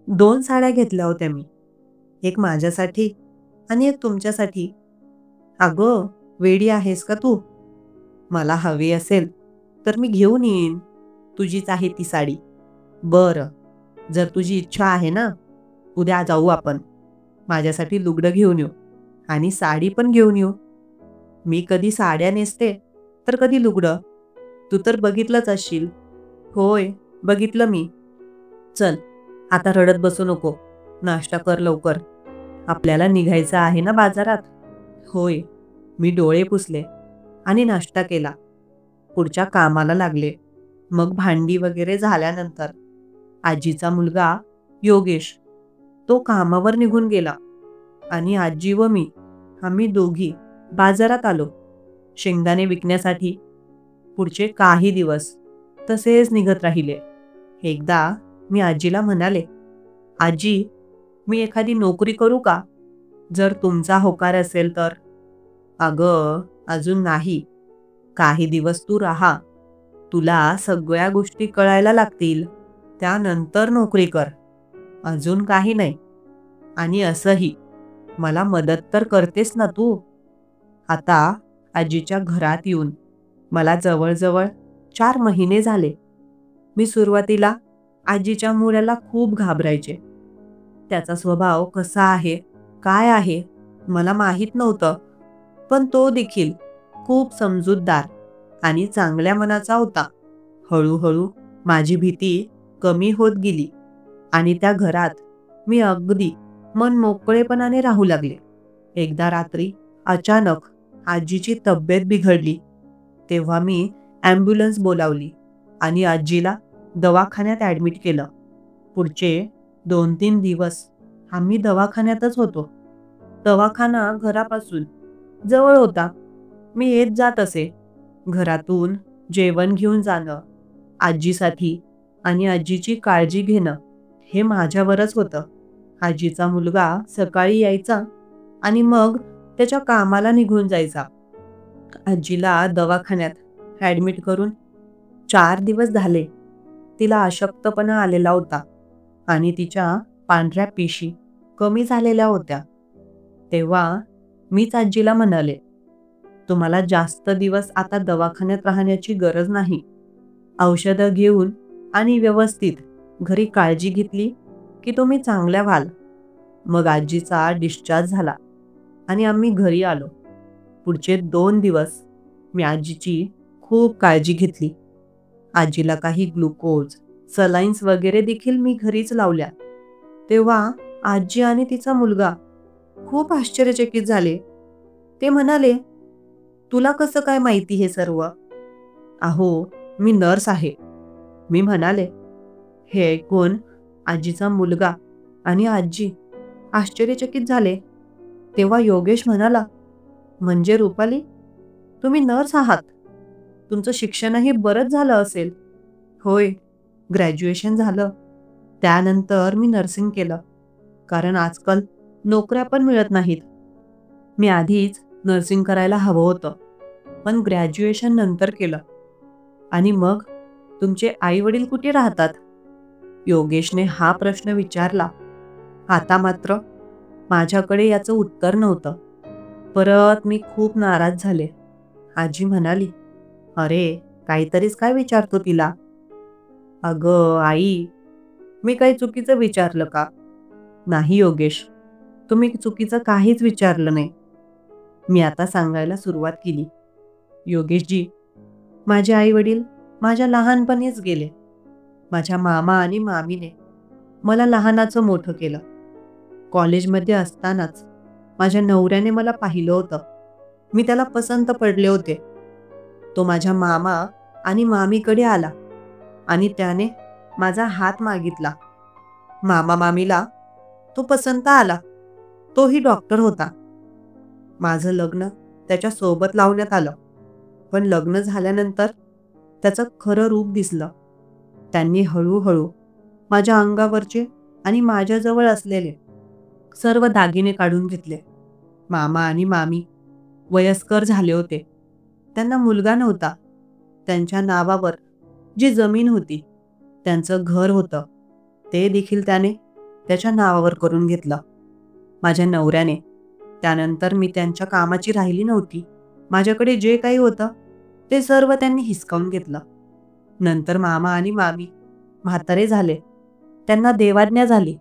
2 साड्या घेतल्या होत्या मी. एक माझ्यासाठी आणि एक तुमच्यासाठी. अगं, वेडी आहेस का तू? मला हवी असेल तर मी घेऊन येईन. तुझीच आहे ती साडी. बरं, जर तुझी इच्छा आहे ना, उद्या जाऊ आपण. माझ्यासाठी लुगडं घेऊन येऊ आणि साडी पण घेऊन येऊ. मी कधी साड्या नेसते, तर कधी लुगडं. तू तर बघितलंच असशील." "होय, बघितलं मी." "चल, आता रडत बसू नको. नाश्ता कर लवकर. आपल्याला निघायचं आहे ना बाजारात." "होय." मी डोळे पुसले आणि नाश्ता केला. पुढच्या कामाला लागले. मग भांडी वगैरे झाल्यानंतर आजीचा मुलगा योगेश, तो कामावर निघून गेला आणि आजी व मी, आम्ही दोघी बाजारात आलो शेंगदाणे विकण्यासाठी. पुढचे काही दिवस तसेच निघत राहिले. एकदा मी आजीला म्हणाले, "आजी, मी एखादी नोकरी करू का? जर तुमचा होकार असेल तर." "अगं, अजून नाही. काही दिवस तू राहा. तुला सगळ्या गोष्टी कळायला लागतील. त्यानंतर नोकरी कर. अजून काही नाही. आणि असंही मला मदत तर करतेस ना तू." आता आजीच्या घरात येऊन मला जवळजवळ 4 महिने झाले. मी सुरुवातीला आजीच्या मुलाला खूप घाबरायचे. त्याचा स्वभाव कसा आहे, काय आहे, मला माहीत नव्हतं. पण तो देखील खूप समजूतदार आणि चांगल्या मनाचा होता. हळूहळू माझी भीती कमी होत गेली आणि त्या घरात मी अगदी मन मोकळेपणाने राहू लागले. एकदा रात्री अचानक आजीची तब्येत बिघडली. तेव्हा मी ॲम्ब्युलन्स बोलावली आणि आजीला दवाखान्यात ॲडमिट केलं. पुढचे 2-3 दिवस आम्ही दवाखान्यातच होतो. दवाखाना घरापासून जवळ होता. मी येत जात असे. घरातून जेवण घेऊन जाणं, आजीसाठी आणि आजीची काळजी घेणं हे माझ्यावरच होतं. आजीचा मुलगा सकाळी यायचा आणि मग त्याच्या कामाला निघून जायचा. आजीला दवाखान्यात ॲडमिट करून 4 दिवस झाले. तिला अशक्तपणा आलेला होता आणि तिच्या पांढऱ्या पेशी कमी झालेल्या होत्या. तेव्हा मीच आजीला म्हणाले, "तुम्हाला जास्त दिवस आता दवाखान्यात राहण्याची गरज नाही. औषधं घेऊन आणि व्यवस्थित घरी काळजी घेतली की तुम्ही चांगल्या व्हाल." मग आजीचा डिस्चार्ज झाला आणि आम्ही घरी आलो. पुढचे 2 दिवस मी आजीची खूप काळजी घेतली. आजीला काही ग्लुकोज, सलाईन्स वगैरे देखील मी घरीच लावल्या. तेव्हा आजी आणि तिचा मुलगा खूप आश्चर्यचकित झाले. ते म्हणाले, "तुला कसं काय माहिती हे सर्व?" "अहो, मी नर्स आहे." मी म्हणाले. हे ऐकून आजीचा मुलगा आणि आजी आश्चर्यचकित झाले. तेव्हा योगेश म्हणाला, "म्हणजे रुपाली, तुम्ही नर्स आहात? तुमचं शिक्षणही बरंच झालं असेल." "होय, ग्रॅज्युएशन झालं. त्यानंतर मी नर्सिंग केलं. कारण आजकाल नोकऱ्या पण मिळत नाहीत. मी आधीच नर्सिंग करायला हवं होतं, पण ग्रॅज्युएशन नंतर केलं." "आणि मग तुमचे आई-वडील कुठे राहतात?" योगेशने हा प्रश्न विचारला. आता मात्र माझ्याकडे याचं उत्तर नव्हतं. परत मी खूप नाराज झाले. आजी म्हणाली, "अरे, काहीतरीच काय विचारतो तिला?" "अगं आई, मी काही चुकीचं विचारलं का?" "नाही योगेश, तुम्ही चुकीचं काहीच विचारलं नाही." मी आता सांगायला सुरुवात केली. "योगेशजी, माझे आई-वडील माझ्या लहानपणीच गेले. माझ्या मामा आणि मामीने मला लहानाचं मोठं केलं. कॉलेजमध्ये असतानाच माझ्या नवऱ्याने मला पाहिलं होतं. मी त्याला पसंत पडले होते. तो माझ्या मामा आणि मामीकडे आला आणि त्याने माझा हात मागितला. मामा-मामीला तो पसंत आला. तोही डॉक्टर होता. माझं लग्न त्याच्यासोबत लावण्यात आलं. पण लग्न झाल्यानंतर त्याचं खरं रूप दिसलं. त्यांनी हळूहळू माझ्या अंगावरचे आणि माझ्याजवळ असलेले सर्व दागिने काढून घेतले. मामा आणि मामी वयस्कर झाले होते. त्यांना मुलगा नव्हता. त्यांच्या नावावर जी जमीन होती, त्यांचं घर होतं, ते देखील त्याने त्याच्या नावावर करून घेतलं. माझ्या नवऱ्याने त्यानंतर मी त्यांच्या कामाची राहिली नव्हती. माझ्याकडे जे काही होतं ते सर्व त्यांनी हिसकावून घेतलं. नंतर मामा आणि मामी म्हातारे झाले. त्यांना देवाज्ञा झाली.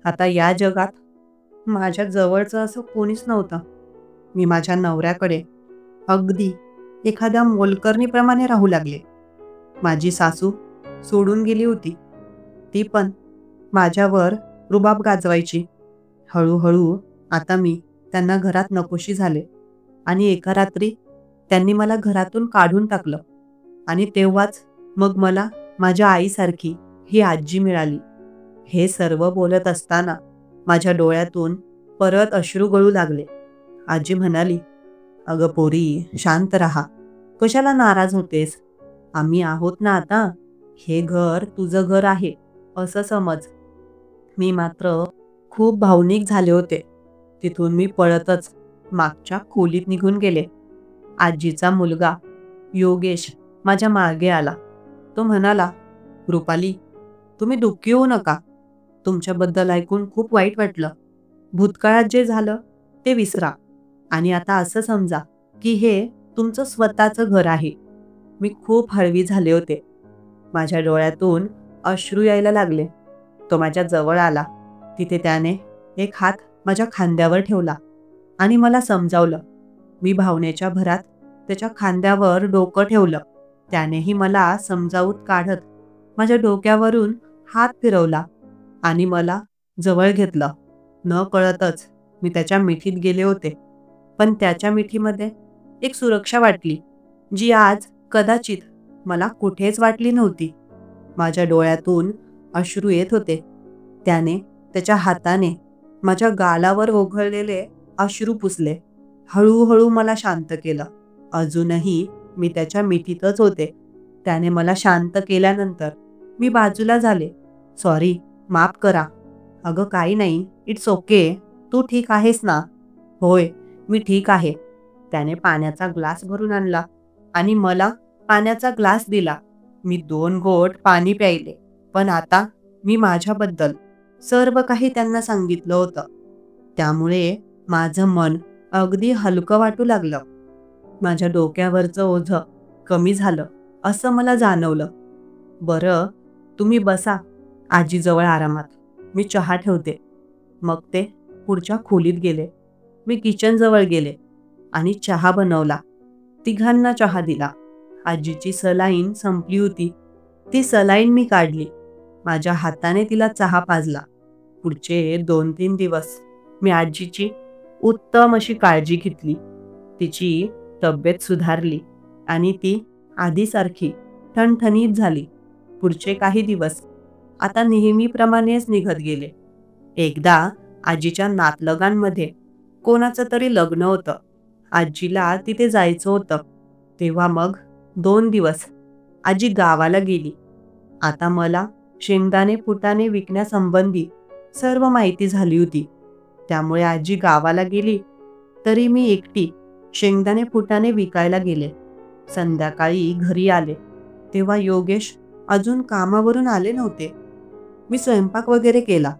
आता या जगात माझ्या जवळचं असं कोणीच नव्हतं. मी माझ्या नवऱ्याकडे अगदी एखाद्या मोलकरणीप्रमाणे राहू लागले. माझी सासू सोडून गेली होती. ती पण माझ्यावर रुबाब गाजवायची. हळूहळू आता मी त्यांना घरात नकोशी झाले आणि एका रात्री त्यांनी मला घरातून काढून टाकलं. आणि तेव्हाच मग मला माझ्या आईसारखी ही आजी मिळाली. हे सर्व बोलत असताना माझ्या डोळ्यातून परत अश्रू गळू लागले. आजी म्हणाली, "अगं पोरी, शांत राहा. कशाला नाराज होतेस? आम्ही आहोत ना आता. हे घर तुझं घर आहे असं समज." मी मात्र खूप भावनिक झाले होते. तिथून मी पळतच मागच्या खोलीत निघून गेले. आजीचा मुलगा योगेश माझ्या मागे आला. तो म्हणाला, "रुपाली, तुम्ही दुःखी होऊ नका. तुमच्याबद्दल ऐकून खूप वाईट वाटलं. भूतकाळात जे झालं ते विसरा आणि आता असं समजा की हे तुमचं स्वतःचं घर आहे." मी खूप हळवी झाले होते. माझ्या डोळ्यातून अश्रू यायला लागले. तो माझ्या जवळ आला. तिथे त्याने एक हात माझ्या खांद्यावर ठेवला आणि मला समजावलं. मी भावनेच्या भरात त्याच्या खांद्यावर डोकं ठेवलं. त्यानेही मला समजावूत काढत माझ्या डोक्यावरून हात फिरवला आणि मला जवळ घेतलं. न कळतच मी त्याच्या मिठीत गेले होते. पण त्याच्या मिठीमध्ये एक सुरक्षा वाटली, जी आज कदाचित मला कुठेच वाटली नव्हती. माझ्या डोळ्यातून अश्रू येत होते. त्याने त्याच्या हाताने माझ्या गालावर ओघळलेले अश्रू पुसले. हळूहळू मला शांत केलं. अजूनही मी त्याच्या मिठीतच होते. त्याने मला शांत केल्यानंतर मी बाजूला झाले. "सॉरी, माफ करा." "अगं काही नाही, इट्स ओके. तू ठीक आहेस ना?" "होय, मी ठीक आहे." त्याने पाण्याचा ग्लास भरून आणला आणि मला पाण्याचा ग्लास दिला. मी 2 घोट पाणी प्यायले. पण आता मी माझ्याबद्दल सर्व काही त्यांना सांगितलं होतं. त्यामुळे माझं मन अगदी हलकं वाटू लागलं. माझ्या डोक्यावरचं ओझं कमी झालं असं मला जाणवलं. "बरं, तुम्ही बसा आजीजवळ आरामात. मी चहा ठेवते." मग ते पुढच्या खोलीत गेले. मी किचनजवळ गेले आणि चहा बनवला. तिघांना चहा दिला. आजीची सलाईन संपली होती. ती सलाईन मी काढली. माझ्या हाताने तिला चहा पाजला. पुढचे 2-3 दिवस मी आजीची उत्तम अशी काळजी घेतली. तिची तब्येत सुधारली आणि ती आधीसारखी ठणठणीत झाली. पुढचे काही दिवस आता नेहमीप्रमाणेच निघत गेले. एकदा आजीच्या नातलगांमध्ये कोणाचं तरी लग्न होतं. आजीला तिथे जायचं होतं. तेव्हा मग 2 दिवस आजी गावाला गेली. आता मला शेंगदाणे फुटाणे विकण्यासंबंधी सर्व माहिती झाली होती. त्यामुळे आजी गावाला गेली तरी मी एकटी शेंगदाणे फुटाणे विकायला गेले. संध्याकाळी घरी आले तेव्हा योगेश अजून कामावरून आले नव्हते. मी स्वयंपाक वगैरे केला.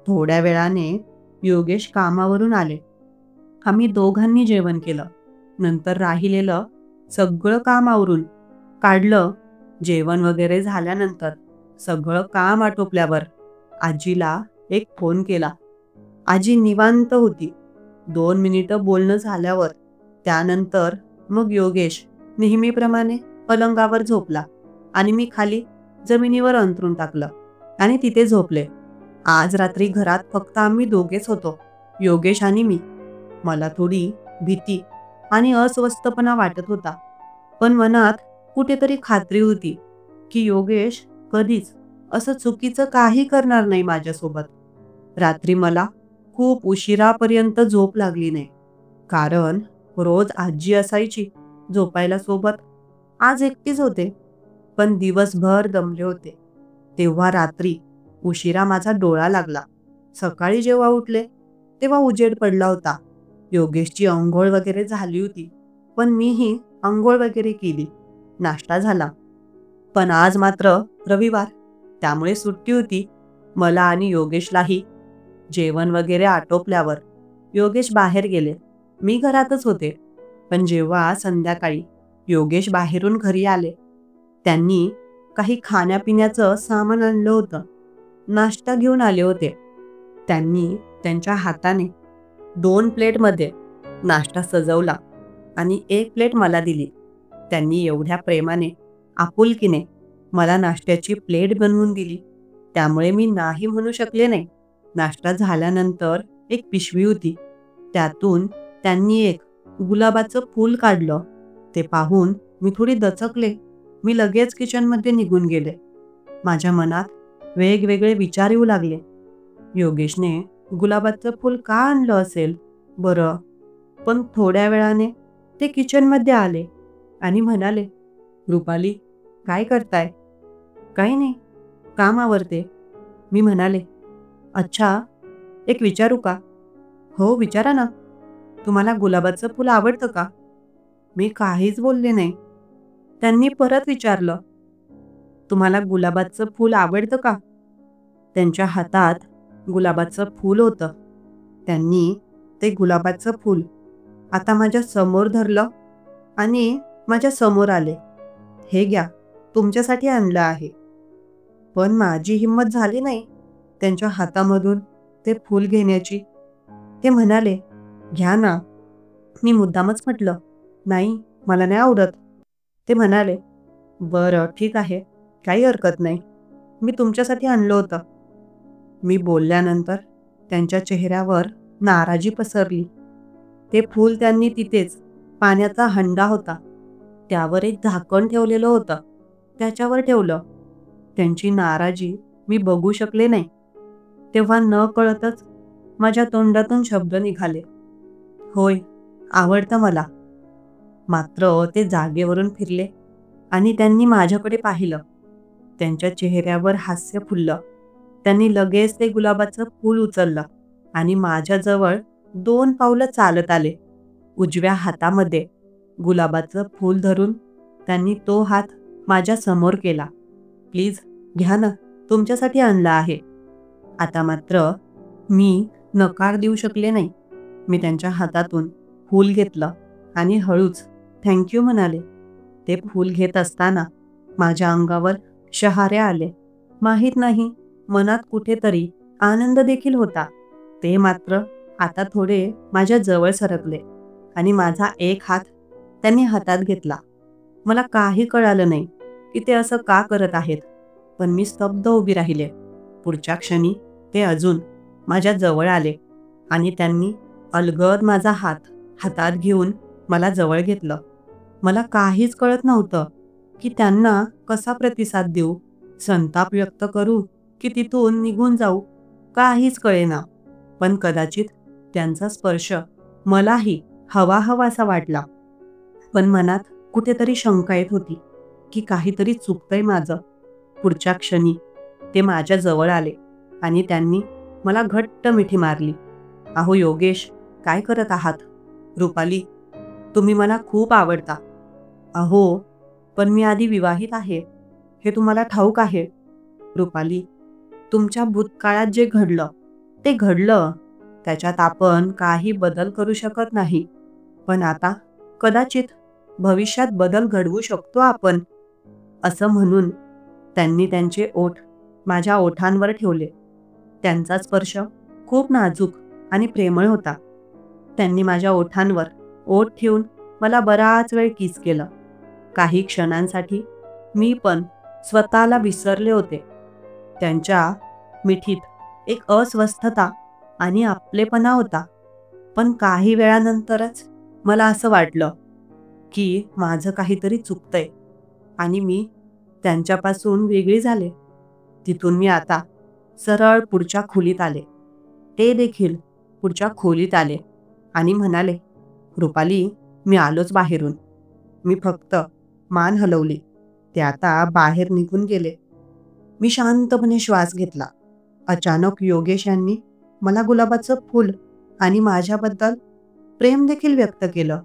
थोड्या वेळाने योगेश कामावरून आले. आम्ही दोघांनी जेवण केलं. नंतर राहिलेलं सगळं काम आवरून काढलं. जेवण वगैरे झाल्यानंतर सगळं काम आटोपल्यावर आजीला एक फोन केला. आजी निवांत होती. 2 मिनिटं बोलणं झाल्यावर त्यानंतर मग योगेश नेहमीप्रमाणे पलंगावर झोपला आणि मी खाली जमिनीवर अंथरून टाकलं आणि तिथे झोपले. आज रात्री घरात फक्त आम्ही दोघेच होतो, योगेश आणि मी. मला थोडी भीती आणि अस्वस्थपणा वाटत होता, पण मनात कुठेतरी खात्री होती की योगेश कधीच असं चुकीचं काही करणार नाही माझ्यासोबत. रात्री मला खूप उशिरापर्यंत झोप लागली नाही, कारण रोज आजी असायची झोपायला सोबत. आज एकटीच होते, पण दिवसभर दमले होते. तेव्हा रात्री उशिरा माझा डोळा लागला. सकाळी जेव्हा उठले तेव्हा उजेड पडला होता. योगेशची अंघोळ वगैरे झाली होती, पण मीही अंघोळ वगैरे केली. नाश्ता झाला. पण आज मात्र रविवार, त्यामुळे सुट्टी होती मला आणि योगेशलाही. जेवण वगैरे आटोपल्यावर योगेश बाहेर गेले. मी घरातच होते. पण जेव्हा संध्याकाळी योगेश बाहेरून घरी आले, त्यांनी काही खाण्यापिण्याचं सामान आणलं होतं. नाश्ता घेऊन आले होते. त्यांनी त्यांच्या हाताने 2 प्लेटमध्ये नाश्ता सजवला आणि 1 प्लेट मला दिली. त्यांनी एवढ्या प्रेमाने, आपुलकीने मला नाश्त्याची प्लेट बनवून दिली, त्यामुळे मी नाही म्हणू शकले नाही. नाश्ता झाल्यानंतर एक पिशवी होती. त्यातून त्यांनी एक गुलाबाचं फूल काढलं. ते पाहून मी थोडी दचकले. मी लगेच किचनमध्ये निघून गेले. माझ्या मनात वेगवेगळे विचार येऊ लागले. योगेशने गुलाबाचं फूल का आणलं असेल बरं? पण थोड्या वेळाने ते किचनमध्ये आले आणि म्हणाले, रुपाली, काय करताय? काही नाही, काम आवरते. मी म्हणाले, अच्छा, एक विचारू का? हो, विचारा ना. तुम्हाला गुलाबाचं फूल आवडतं का? मी काहीच बोलले नाही. त्यांनी परत विचारलं, तुम्हाला गुलाबाचं फूल आवडतं का? त्यांच्या हातात गुलाबाचं फूल होतं. त्यांनी ते गुलाबाचं फूल आता माझ्या समोर धरलं आणि माझ्या समोर आले. हे घ्या, तुमच्यासाठी आणलं आहे. पण माझी हिंमत झाली नाही त्यांच्या हातामधून ते फूल घेण्याची. ते म्हणाले, घ्या ना. मी मुद्दामच म्हटलं, नाही, मला नाही आवडत. ते म्हणाले, बरं ठीक आहे, काही हरकत नाही, मी तुमच्यासाठी आणलं होतं. मी बोलल्यानंतर त्यांच्या चेहऱ्यावर नाराजी पसरली. ते फूल त्यांनी तिथेच, पाण्याचा हंडा होता, त्यावर एक झाकण ठेवलेलं होतं, त्याच्यावर ठेवलं. त्यांची नाराजी मी बघू शकले नाही. तेव्हा न कळतच माझ्या तोंडातून शब्द निघाले, होय, आवडतं मला. मात्र ते जागेवरून फिरले आणि त्यांनी माझ्याकडे पाहिलं. त्यांच्या चेहऱ्यावर हास्य फुललं. त्यांनी लगेच ते गुलाबाचं फूल उचललं आणि माझ्याजवळ 2 पावलं चालत आले. उजव्या हातामध्ये गुलाबाचं फूल धरून त्यांनी तो हात माझ्या समोर केला. प्लीज घ्या ना, तुमच्यासाठी आणलं आहे. आता मात्र मी नकार देऊ शकले नाही. मी त्यांच्या हातातून फूल घेतलं आणि हळूच थँक्यू म्हणाले. ते फूल घेत असताना माझ्या अंगावर शहारे आले. माहीत नाही, मनात कुठेतरी आनंद देखील होता. ते मात्र आता थोडे माझ्या जवळ सरकले आणि माझा एक हात त्यांनी हातात घेतला. मला काही कळालं नाही की ते असं का करत आहेत, पण मी स्तब्ध उभी राहिले. पुढच्या क्षणी ते अजून माझ्या जवळ आले आणि त्यांनी अलगद माझा हात हातात घेऊन मला जवळ घेतलं. मला काहीच कळत नव्हतं की त्यांना कसा प्रतिसाद देऊ, संताप व्यक्त करू की तिथून निघून जाऊ, काहीच कळेना. पण कदाचित त्यांचा स्पर्श मलाही हवा हवासा वाटला. पण मनात कुठेतरी शंका येत होती की काहीतरी चुकतंय माझं. पुढच्या क्षणी ते माझ्या जवळ आले आणि त्यांनी मला घट्ट मिठी मारली. "अहो योगेश, काय करत आहात? रुपाली, तुम्ही मला खूप आवडता." "अहो, पण मी आधी विवाहित आहे, हे तुम्हाला ठाऊक आहे." "रुपाली, तुमच्या भूतकाळात जे घडलं, ते घडलं. त्याच्यात आपण काही बदल करू शकत नाही. पण आता कदाचित भविष्यात बदल घडवू शकतो आपण." असं म्हणून त्यांनी त्यांचे ओठ माझ्या ओठांवर ठेवले. त्यांचा स्पर्श खूप नाजूक आणि प्रेमळ होता. त्यांनी माझ्या ओठांवर ओठ ठेवून मला बराच वेळ किस केलं. काही क्षणांसाठी मी पण स्वतःला विसरले होते. त्यांच्या मिठीत एक अस्वस्थता आणि आपलेपणा होता. पण काही वेळानंतरच मला असं वाटलं की माझं काहीतरी चुकतंय आणि मी त्यांच्यापासून वेगळी झाले. तिथून मी आता सरळ पुढच्या खोलीत आले. ते देखील पुढच्या खोलीत आले आणि म्हणाले, "रुपाली, मी आलोच बाहेरून." मी फक्त मान हलवली. ते आता बाहेर निघून गेले. मी शांतपणे श्वास घेतला. अचानक योगेश यांनी मला गुलाबाचं फूल आणि माझ्याबद्दल प्रेम देखील व्यक्त केलं.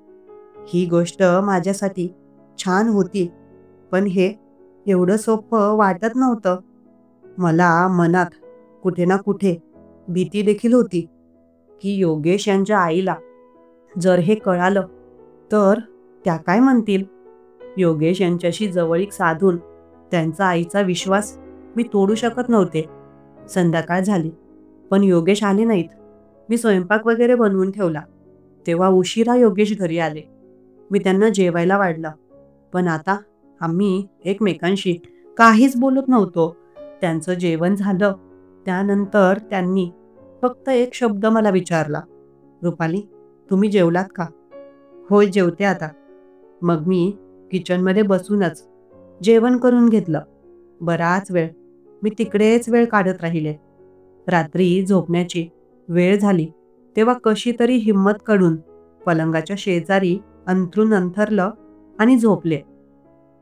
ही गोष्ट माझ्यासाठी छान होती, पण हे एवढं सोपं वाटत नव्हतं. मला मनात कुठे ना कुठे भीती देखील होती की योगेश यांच्या आईला जर हे कळालं तर त्या काय म्हणतील. योगेश यांच्याशी जवळीक साधून त्यांचा आईचा विश्वास मी तोडू शकत नव्हते. संध्याकाळ झाली, पण योगेश आले नाहीत. मी स्वयंपाक वगैरे बनवून ठेवला. तेव्हा उशिरा योगेश घरी आले. मी त्यांना जेवायला वाढलं, पण आता आम्ही एकमेकांशी काहीच बोलत नव्हतो. त्यांचं जेवण झालं त्यानंतर त्यांनी फक्त एक शब्द मला विचारला, "रुपाली, तुम्ही जेवलात का?" "होय, जेवते आता." मग मी किचनमध्ये बसूनच जेवण करून घेतलं. बराच वेळ मी तिकडेच वेळ काढत राहिले. रात्री झोपण्याची वेळ झाली तेव्हा कशी तरी हिंमत काढून पलंगाच्या शेजारी अंथरूण अंथरलं आणि झोपले.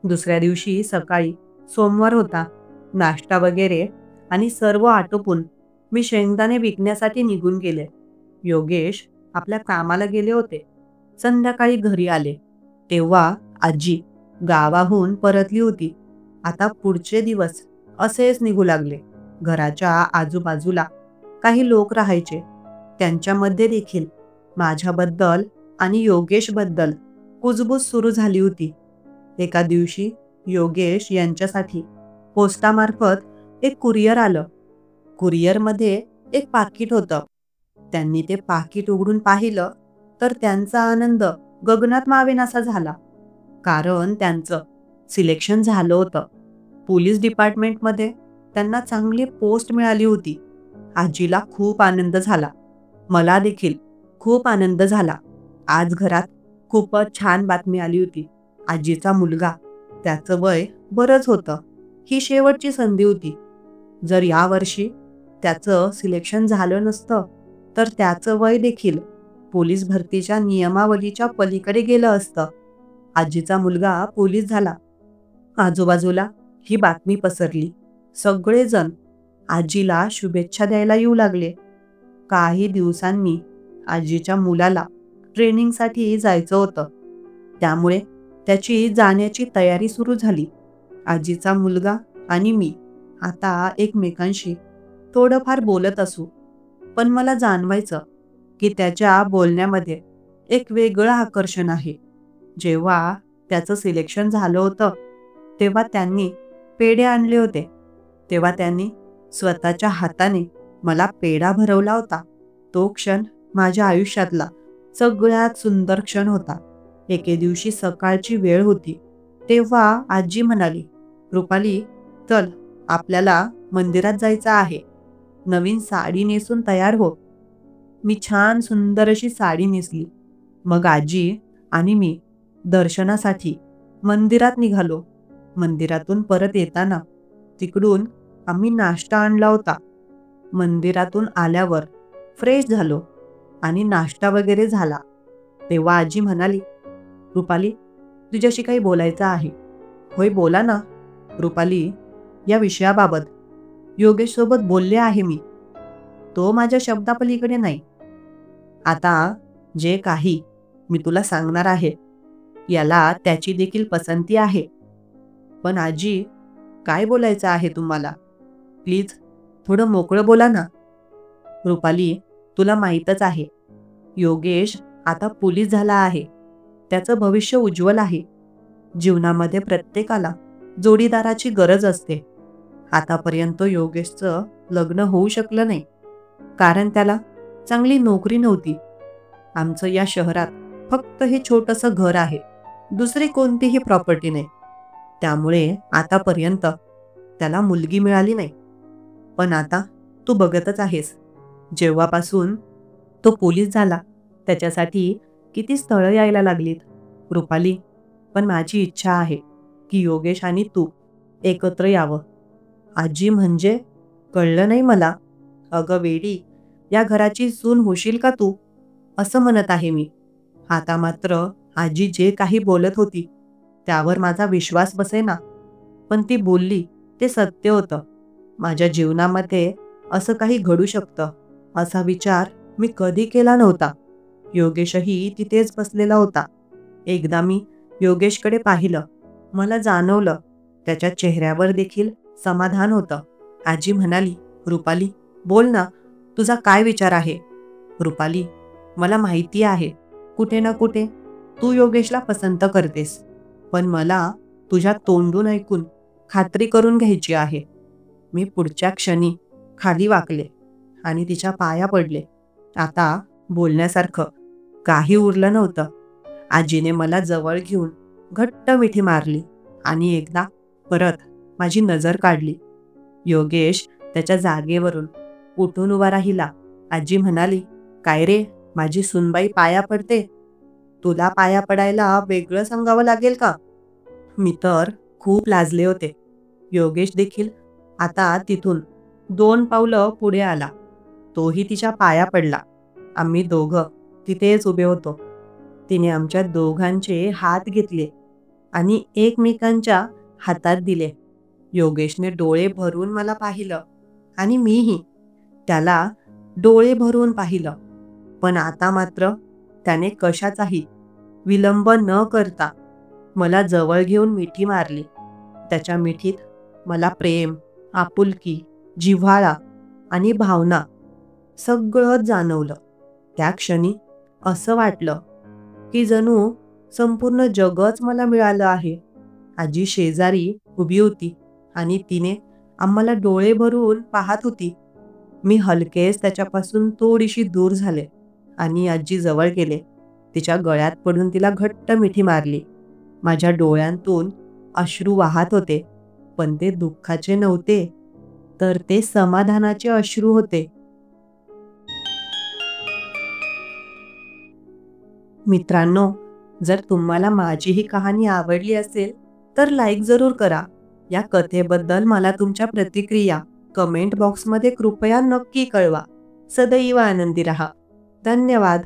दुसऱ्या दिवशी सकाळी सोमवार होता. नाश्ता वगैरे आणि सर्व आटोपून मी शेंगदाणे विकण्यासाठी निघून गेले. योगेश आपल्या कामाला गेले होते. संध्याकाळी घरी आले तेव्हा आजी गावाहून परतली होती. आता पुढचे दिवस असेच निघू लागले. घराच्या आजूबाजूला काही लोक राहायचे. त्यांच्यामध्ये देखील माझ्याबद्दल आणि योगेशबद्दल कुजबूज सुरू झाली होती. एका दिवशी योगेश यांच्यासाठी पोस्टामार्फत एक कुरिअर आलं. कुरिअरमध्ये एक पाकिट होतं. त्यांनी ते पाकिट उघडून पाहिलं तर त्यांचा आनंद गगनात मावेनासा झाला. कारण त्यांचं सिलेक्शन झालं होतं. पोलीस डिपार्टमेंटमध्ये त्यांना चांगली पोस्ट मिळाली होती. आजीला खूप आनंद झाला. मला देखील खूप आनंद झाला. आज घरात खूपच छान बातमी आली होती. आजीचा मुलगा, त्याचं वय बरंच होतं. ही शेवटची संधी होती. जर यावर्षी त्याचं सिलेक्शन झालं नसतं तर त्याचं वय देखील पोलीस भरतीच्या नियमावलीच्या पलीकडे गेलं असतं. आजीचा मुलगा पोलीस झाला. आजूबाजूला ही बातमी पसरली. सगळेजण आजीला शुभेच्छा द्यायला येऊ लागले. काही दिवसांनी आजीच्या मुलाला ट्रेनिंगसाठी जायचं होतं. त्यामुळे त्याची जाण्याची तयारी सुरू झाली. आजीचा मुलगा आणि मी आता एकमेकांशी थोडंफार बोलत असू, पण मला जाणवायचं की त्याच्या बोलण्यामध्ये एक वेगळं आकर्षण आहे. जेव्हा त्याचं सिलेक्शन झालं होतं तेव्हा त्यांनी पेढे आणले होते. तेव्हा त्यांनी स्वतःच्या हाताने मला पेढा भरवला होता. तो क्षण माझ्या आयुष्यातला सगळ्यात सुंदर क्षण होता. एके दिवशी सकाळची वेळ होती. तेव्हा आजी म्हणाली, "रुपाली, चल, आपल्याला मंदिरात जायचं आहे. नवीन साडी नेसून तयार हो." मी छान सुंदर अशी साडी नेसली. मग आजी आणि मी दर्शनासाठी मंदिरात निघालो. मंदिरातून परत येताना तिकडून आम्ही नाश्ता आणला होता. मंदिरातून आल्यावर फ्रेश झालो आणि नाश्ता वगैरे झाला. तेव्हा आजी म्हणाली, "रुपाली, तुझ्याशी काही बोलायचं आहे." "होय, बोला ना." "रुपाली, या विषयाबाबत योगेशसोबत बोलले आहे मी. तो माझ्या शब्दापलीकडे नाही. आता जे काही मी तुला सांगणार आहे, याला त्याची देखील पसंती आहे. पण आजी, काय बोलायचं आहे तुम्हाला? प्लीज थोडं मोकळं बोला ना." "रुपाली, तुला माहीतच आहे, योगेश आता पोलीस झाला आहे. त्याचं भविष्य उज्ज्वल आहे. जीवनामध्ये प्रत्येकाला जोडीदाराची गरज असते. आतापर्यंत योगेशचं लग्न होऊ शकलं नाही, कारण त्याला चांगली नोकरी नव्हती. आमचं या शहरात फक्त हे छोटंसं घर आहे. दुसरी कोणतीही प्रॉपर्टी नाही. त्यामुळे आतापर्यंत त्याला मुलगी मिळाली नाही. पण आता तू बघतच आहेस, जेव्हापासून तो पोलीस झाला, त्याच्यासाठी किती स्थळं यायला लागलीत. रुपाली, पण माझी इच्छा आहे की योगेश आणि तू एकत्र यावं." "आजी, म्हणजे कळलं नाही मला." "अगं वेडी, या घराची सून होशील का तू, असं म्हणत आहे मी." आता मात्र आजी जे काही बोलत होती त्यावर माझा विश्वास बसेना. पण ती बोलली ते सत्य होतं. माझ्या जीवनामध्ये असं काही घडू शकतं असा विचार मी कधी केला नव्हता. योगेशही तिथेच बसलेला होता. एकदा मी योगेशकडे पाहिलं. मला जाणवलं त्याच्या चेहऱ्यावर देखील समाधान होतं. आजी म्हणाली, "रुपाली, बोल ना, तुझा काय विचार आहे?" "रुपाली, मला माहिती आहे, कुठे ना कुठे तू योगेशला पसंत करतेस. पण मला तुझ्या तोंडून ऐकून खात्री करून घ्यायची आहे." मी पुढच्या क्षणी खाली वाकले आणि तिच्या पाया पडले. आता बोलण्यासारखं काही उरलं नव्हतं. आजीने मला जवळ घेऊन घट्ट मिठी मारली आणि एकदा परत माझी नजर काढली. योगेश त्याच्या जागेवरून उठून उभा राहिला. आजी म्हणाली, "काय रे, माझी सुनबाई पाया पडते. तुला पाया पडायला वेगळं सांगावं लागेल का?" मी तर खूप लाजले होते. योगेश देखील आता तिथून 2 पावलं पुढे आला. तोही तिच्या पाया पडला. आम्ही दोघं तिथेच उभे होतो. तिने आमच्या दोघांचे हात घेतले आणि एकमेकांच्या हातात दिले. योगेशने डोळे भरून मला पाहिलं आणि मीही त्याला डोळे भरून पाहिलं. पण आता मात्र त्याने कशाचाही विलंब न करता मला जवळ घेऊन मिठी मारली. त्याच्या मिठीत मला प्रेम, आपुलकी, जिव्हाळा आणि भावना सगळं जाणवलं. त्या क्षणी असं वाटलं की जणू संपूर्ण जगच मला मिळालं आहे. आजी शेजारी उभी होती आणि तिने आम्हाला डोळे भरून पाहत होती. मी हलकेच त्याच्यापासून थोडीशी दूर झाले आणि आजी जवळ गेले. तिच्या गळ्यात पडून तिला घट्ट मिठी मारली. माझ्या डोळ्यांतून अश्रू वाहत होते, पण ते दुःखाचे नव्हते, तर ते समाधानाचे अश्रू होते. मित्रांनो, जर तुम्हाला माझी ही कहाणी आवडली असेल तर लाईक जरूर करा. या कथेबद्दल मला तुमच्या प्रतिक्रिया कमेंट बॉक्समध्ये कृपया नक्की कळवा. सदैव आनंदी रहा. धन्यवाद.